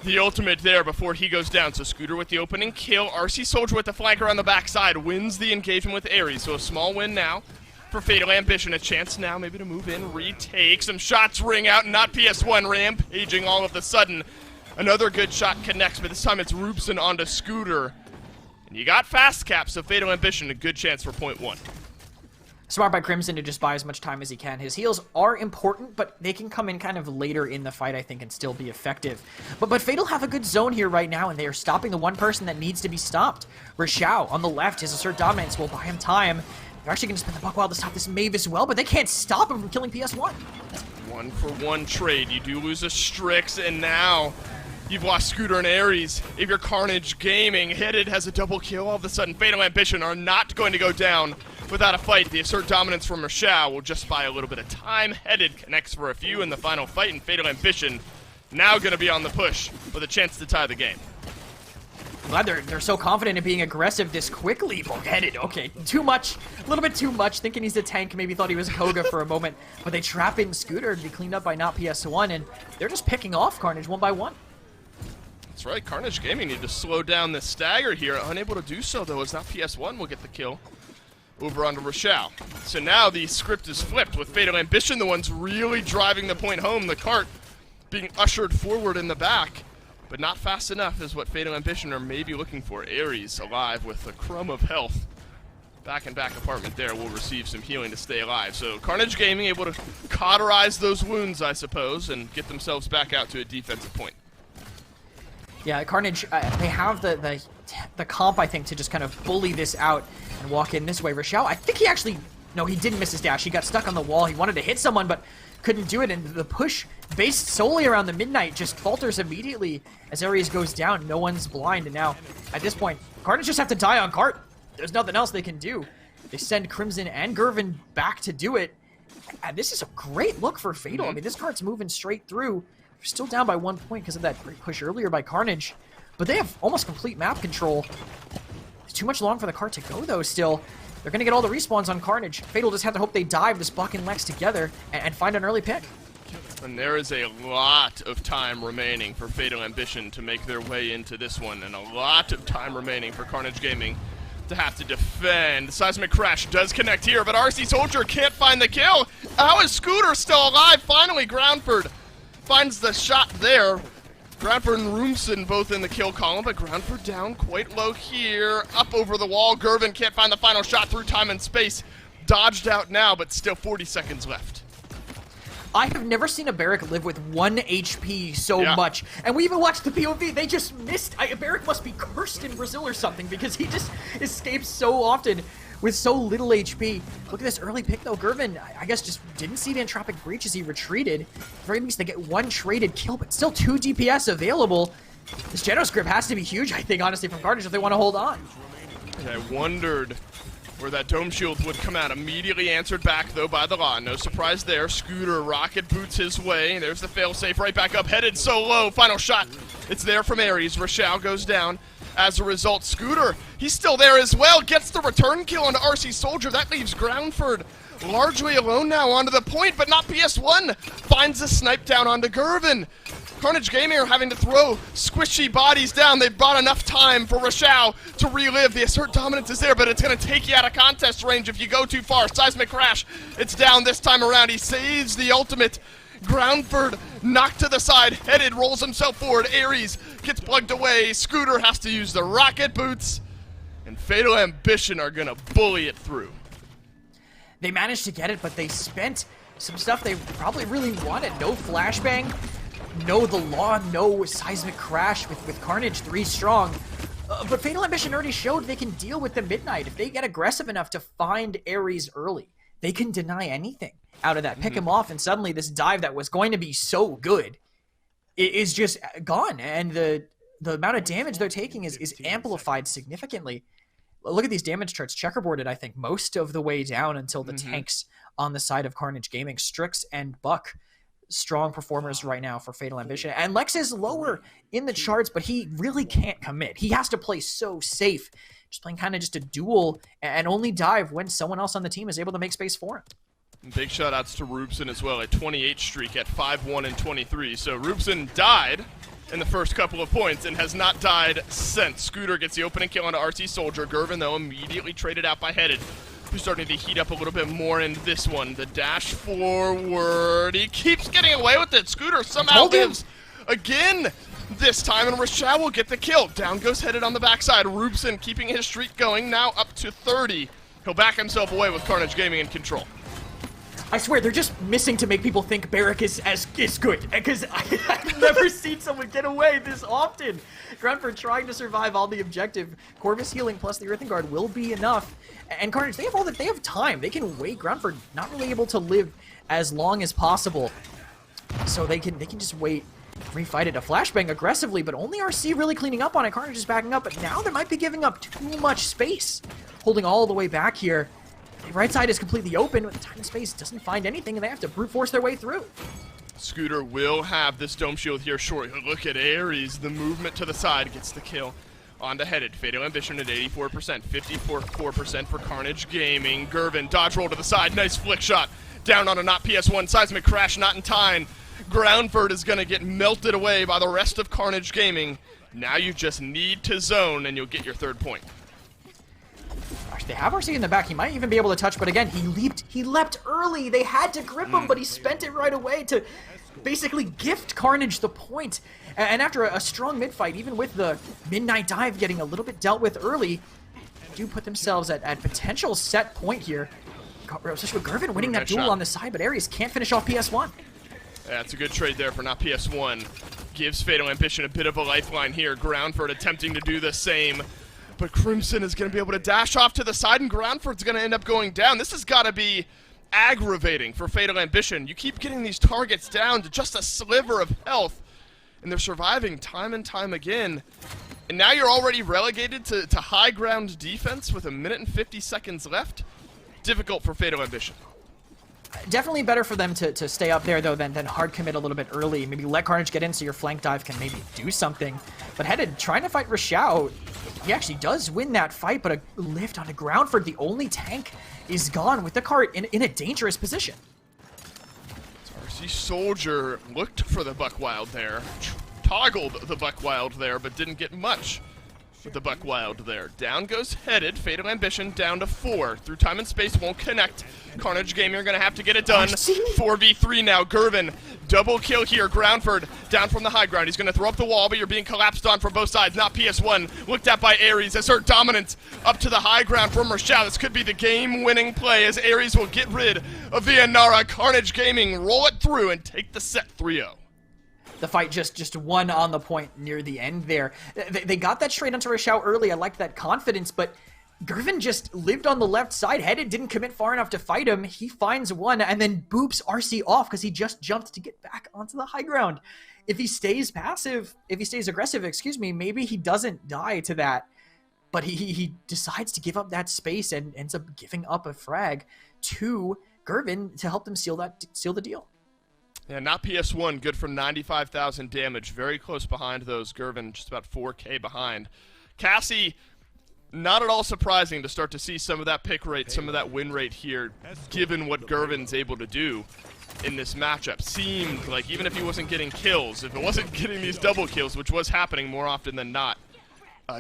the ultimate there before he goes down. So Scooter with the opening kill. RC Soldier with the flanker on the backside wins the engagement with Ares. So a small win now for Fatal Ambition. A chance now maybe to move in, retake. Some shots ring out, not PS1 rampaging all of a sudden. Another good shot connects, but this time it's Roopson onto Scooter. And you got fast cap, so Fatal Ambition a good chance for point 1. Smart by Crimson to just buy as much time as he can. His heals are important, but they can come in kind of later in the fight, I think, and still be effective. But Fatal have a good zone here right now, and they are stopping the one person that needs to be stopped. Rashao on the left, his Assert Dominance will buy him time. They're actually going to spend the Buckwild to stop this Maeve as well, but they can't stop him from killing PS1. 1-for-1 trade. You do lose a Strix, and now you've lost Scooter and Ares. If you're Carnage Gaming, Headed has a double kill. All of a sudden, Fatal Ambition are not going to go down without a fight. The Assert Dominance from Rashao will just buy a little bit of time. Headed connects for a few in the final fight, and Fatal Ambition now going to be on the push with a chance to tie the game. Glad they're so confident in being aggressive this quickly. Headed, okay, too much, a little bit too much, thinking he's a tank, maybe thought he was Koga for a moment, but they trap in Scooter to be cleaned up by not PS1, and they're just picking off Carnage one by one. That's right, Carnage Gaming need to slow down this stagger here. Unable to do so, though, as not PS1 will get the kill over onto Rashao. So now the script is flipped, with Fatal Ambition the ones really driving the point home, the cart being ushered forward in the back. But not fast enough is what Fatal Ambition are maybe looking for. Ares alive with a crumb of health. Back-and-back apartment there will receive some healing to stay alive. So Carnage Gaming able to cauterize those wounds, I suppose, and get themselves back out to a defensive point. Yeah, Carnage, they have the comp, I think, to just kind of bully this out and walk in this way. Rashao, I think he actually... No, he didn't miss his dash. He got stuck on the wall. He wanted to hit someone, but couldn't do it, and the push based solely around the Midnight just falters immediately as Ares goes down. No one's blind, and now, at this point, Carnage just have to die on cart. There's nothing else they can do. They send Crimson and Gervin back to do it, and this is a great look for Fatal. I mean, this cart's moving straight through. They're still down by 1 point because of that great push earlier by Carnage, but they have almost complete map control. It's too much long for the cart to go, though, still. They're going to get all the respawns on Carnage. Fatal just have to hope they dive this Buck and Lex together and find an early pick. And there is a lot of time remaining for Fatal Ambition to make their way into this one, and a lot of time remaining for Carnage Gaming to have to defend. The Seismic Crash does connect here, but RC Soldier can't find the kill. How is Scooter still alive? Finally, Groundford finds the shot there. Groundford and Roomson both in the kill column, but Groundford down quite low here. Up over the wall. Gervin can't find the final shot through time and space. Dodged out now, but still 40 seconds left. I have never seen a Barrack live with 1 HP so much. And we even watched the POV. They just missed. Barrack must be cursed in Brazil or something, because he just escapes so often with so little HP. Look at this early pick, though. Gervin, I guess, just didn't see the Entropic Breach as he retreated. At the very least, they get 1 traded kill, but still 2 DPS available. This Genos grip has to be huge, I think, honestly, from Carnage if they want to hold on. And I wondered where that Dome Shield would come out. Immediately answered back, though, by the Law. No surprise there. Scooter rocket boots his way. There's the failsafe right back up. Headed so low. Final shot. It's there from Ares. Rashao goes down. As a result, Scooter, he's still there as well. Gets the return kill onto RC Soldier. That leaves Groundford largely alone now onto the point, but not PS1. Finds a snipe down onto Gervin. Carnage Gaming are having to throw squishy bodies down. They've bought enough time for Rashao to relive. The Assert Dominance is there, but it's going to take you out of contest range if you go too far. Seismic Crash, it's down this time around. He saves the ultimate. Groundford knocked to the side. Headed, rolls himself forward. Ares gets plugged away. Scooter has to use the rocket boots. And Fatal Ambition are going to bully it through. They managed to get it, but they spent some stuff they probably really wanted. No flashbang, no the law, no seismic crash with Carnage 3 strong. But Fatal Ambition already showed they can deal with the Midnight. If they get aggressive enough to find Ares early, they can deny anything out of that, pick him off, and suddenly this dive that was going to be so good is just gone. And the amount of damage they're taking is amplified significantly. Look at these damage charts, checkerboarded, I think, most of the way down until the tanks on the side of Carnage Gaming. Strix and Buck, strong performers right now for Fatal Ambition. And Lex is lower in the charts, but he really can't commit. He has to play so safe, just playing kind of just a duel and only dive when someone else on the team is able to make space for him. Big shout-outs to Rubson as well, a 28 streak at 5-1 and 23. So Rubson died in the first couple of points and has not died since. Scooter gets the opening kill onto RT Soldier. Gervin, though, immediately traded out by Headed, who's starting to heat up a little bit more in this one. The dash forward. He keeps getting away with it. Scooter somehow lives again this time, and Rochelle will get the kill. Down goes Headed on the backside. Rubson keeping his streak going, now up to 30. He'll back himself away with Carnage Gaming in control. I swear, they're just missing to make people think Barrack is good, because I've never seen someone get away this often. Groundford trying to survive all the objective. Corvus healing plus the Earthen Guard will be enough. And Carnage, they have time. They can wait. Groundford not really able to live as long as possible, so they can just wait, refight it. A flashbang aggressively, but only RC really cleaning up on it. Carnage is backing up, but now they might be giving up too much space, holding all the way back here. The right side is completely open, but the time and space doesn't find anything, and they have to brute force their way through. Scooter will have this dome shield here short. Look at Ares, the movement to the side gets the kill. On to Headed. Fatal Ambition at 84%, 54% for Carnage Gaming. Gervin, dodge roll to the side, nice flick shot. Down on a not PS1, seismic crash, not in time. Groundford is going to get melted away by the rest of Carnage Gaming. Now you just need to zone, and you'll get your third point. They have RC in the back. He might even be able to touch, but again, he leapt early. They had to grip him, but he spent it right away to basically gift Carnage the point. And after a strong mid-fight, even with the Midnight Dive getting a little bit dealt with early, they do put themselves at potential set point here. Especially with Gervin winning that duel on the side, but Ares can't finish off PS1. Yeah, it's a good trade there for not PS1. Gives Fatal Ambition a bit of a lifeline here. Groundford attempting to do the same. But Crimson is going to be able to dash off to the side, and Groundford's going to end up going down. This has got to be aggravating for Fatal Ambition. You keep getting these targets down to just a sliver of health, and they're surviving time and time again. And now you're already relegated to high ground defense with 1 minute and 50 seconds left. Difficult for Fatal Ambition. Definitely better for them to stay up there, though, than hard commit a little bit early. Maybe let Carnage get in so your flank dive can maybe do something. But Headed trying to fight Rashao. He actually does win that fight, but a lift on the ground for the only tank is gone with the cart in a dangerous position. RC Soldier looked for the Buckwild there. Toggled the Buckwild there, but didn't get much with the Buckwild there. Down goes Headed. Fatal Ambition down to 4. Through time and space won't connect. Carnage Gaming are going to have to get it done. 4v3 now. Gervin, double kill here. Groundford down from the high ground. He's going to throw up the wall, but you're being collapsed on from both sides. Not PS1. Looked at by Ares. Assert dominance up to the high ground from Rochelle. This could be the game-winning play as Ares will get rid of the Inara. Carnage Gaming roll it through and take the set 3-0. The fight just won on the point near the end there. They got that straight onto Rochelle early. I liked that confidence, but Gervin just lived on the left side. Headed didn't commit far enough to fight him. He finds one and then boops RC off because he just jumped to get back onto the high ground. If he stays passive, if he stays aggressive, maybe he doesn't die to that. But he decides to give up that space and ends up giving up a frag to Gervin to help them seal the deal. Yeah, not PS1, good for 95,000 damage. Very close behind those. Gervin just about 4K behind. Cassie, not at all surprising to start to see some of that pick rate, some of that win rate here, given what Gervin's able to do in this matchup. Seemed like even if he wasn't getting kills, if it wasn't getting these double kills, which was happening more often than not,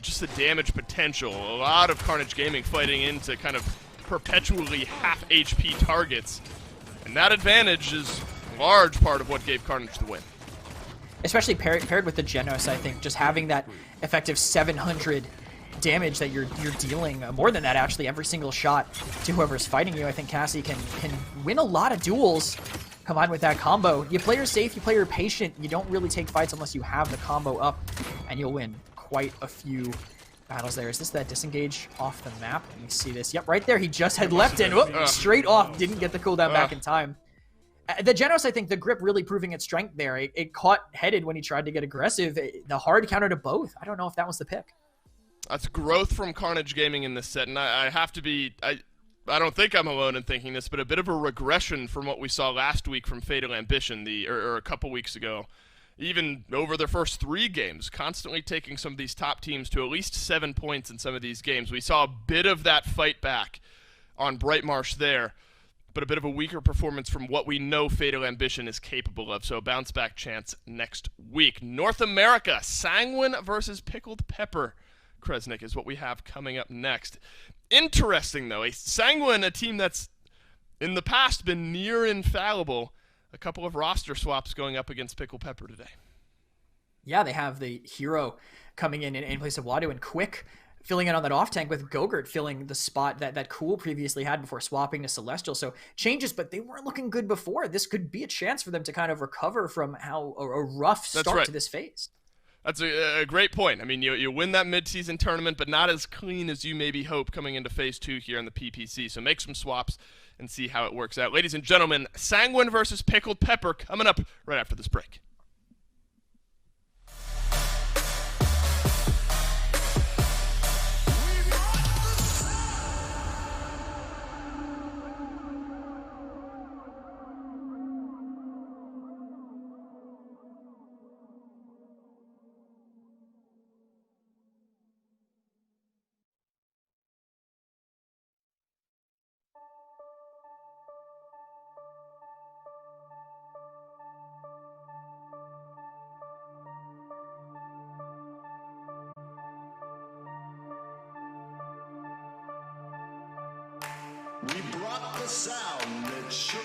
just the damage potential. A lot of Carnage Gaming fighting into kind of perpetually half HP targets. And that advantage is large part of what gave Carnage the win. Especially paired with the Genos, I think. Just having that effective 700 damage that you're dealing, more than that actually, every single shot to whoever's fighting you. I think Cassie can win a lot of duels combined with that combo. You play her safe, you play her patient, you don't really take fights unless you have the combo up, and you'll win quite a few battles there. Is this that disengage off the map? Let me see this. Yep, right there. He just had leapt in. Whoop, straight off. Didn't get the cooldown back in time. The Genos, I think, the grip really proving its strength there. It caught headed when he tried to get aggressive. The hard counter to both. I don't know if that was the pick. That's growth from Carnage Gaming in this set, and I have to be... I don't think I'm alone in thinking this, but a bit of a regression from what we saw last week from Fatal Ambition, or a couple weeks ago. Even over their first 3 games, constantly taking some of these top teams to at least 7 points in some of these games. We saw a bit of that fight back on Brightmarsh there, but a bit of a weaker performance from what we know Fatal Ambition is capable of, so a bounce back chance next week. North America, Sanguine versus Pickled Pepper, Kresnik, is what we have coming up next. Interesting, though, Sanguine, a team that's in the past been near infallible. A couple of roster swaps going up against Pickle Pepper today. Yeah, they have the hero coming in place of Wadu, and Quick filling in on that off tank with Gogurt filling the spot that Cool previously had before swapping to Celestial. So changes, but they weren't looking good before. This could be a chance for them to kind of recover from how a rough start to this phase. That's a great point. I mean, you win that mid-season tournament, but not as clean as you maybe hope coming into Phase 2 here in the PPC. So make some swaps and see how it works out. Ladies and gentlemen, Sanguine versus Pickled Pepper coming up right after this break. We brought the sound that shook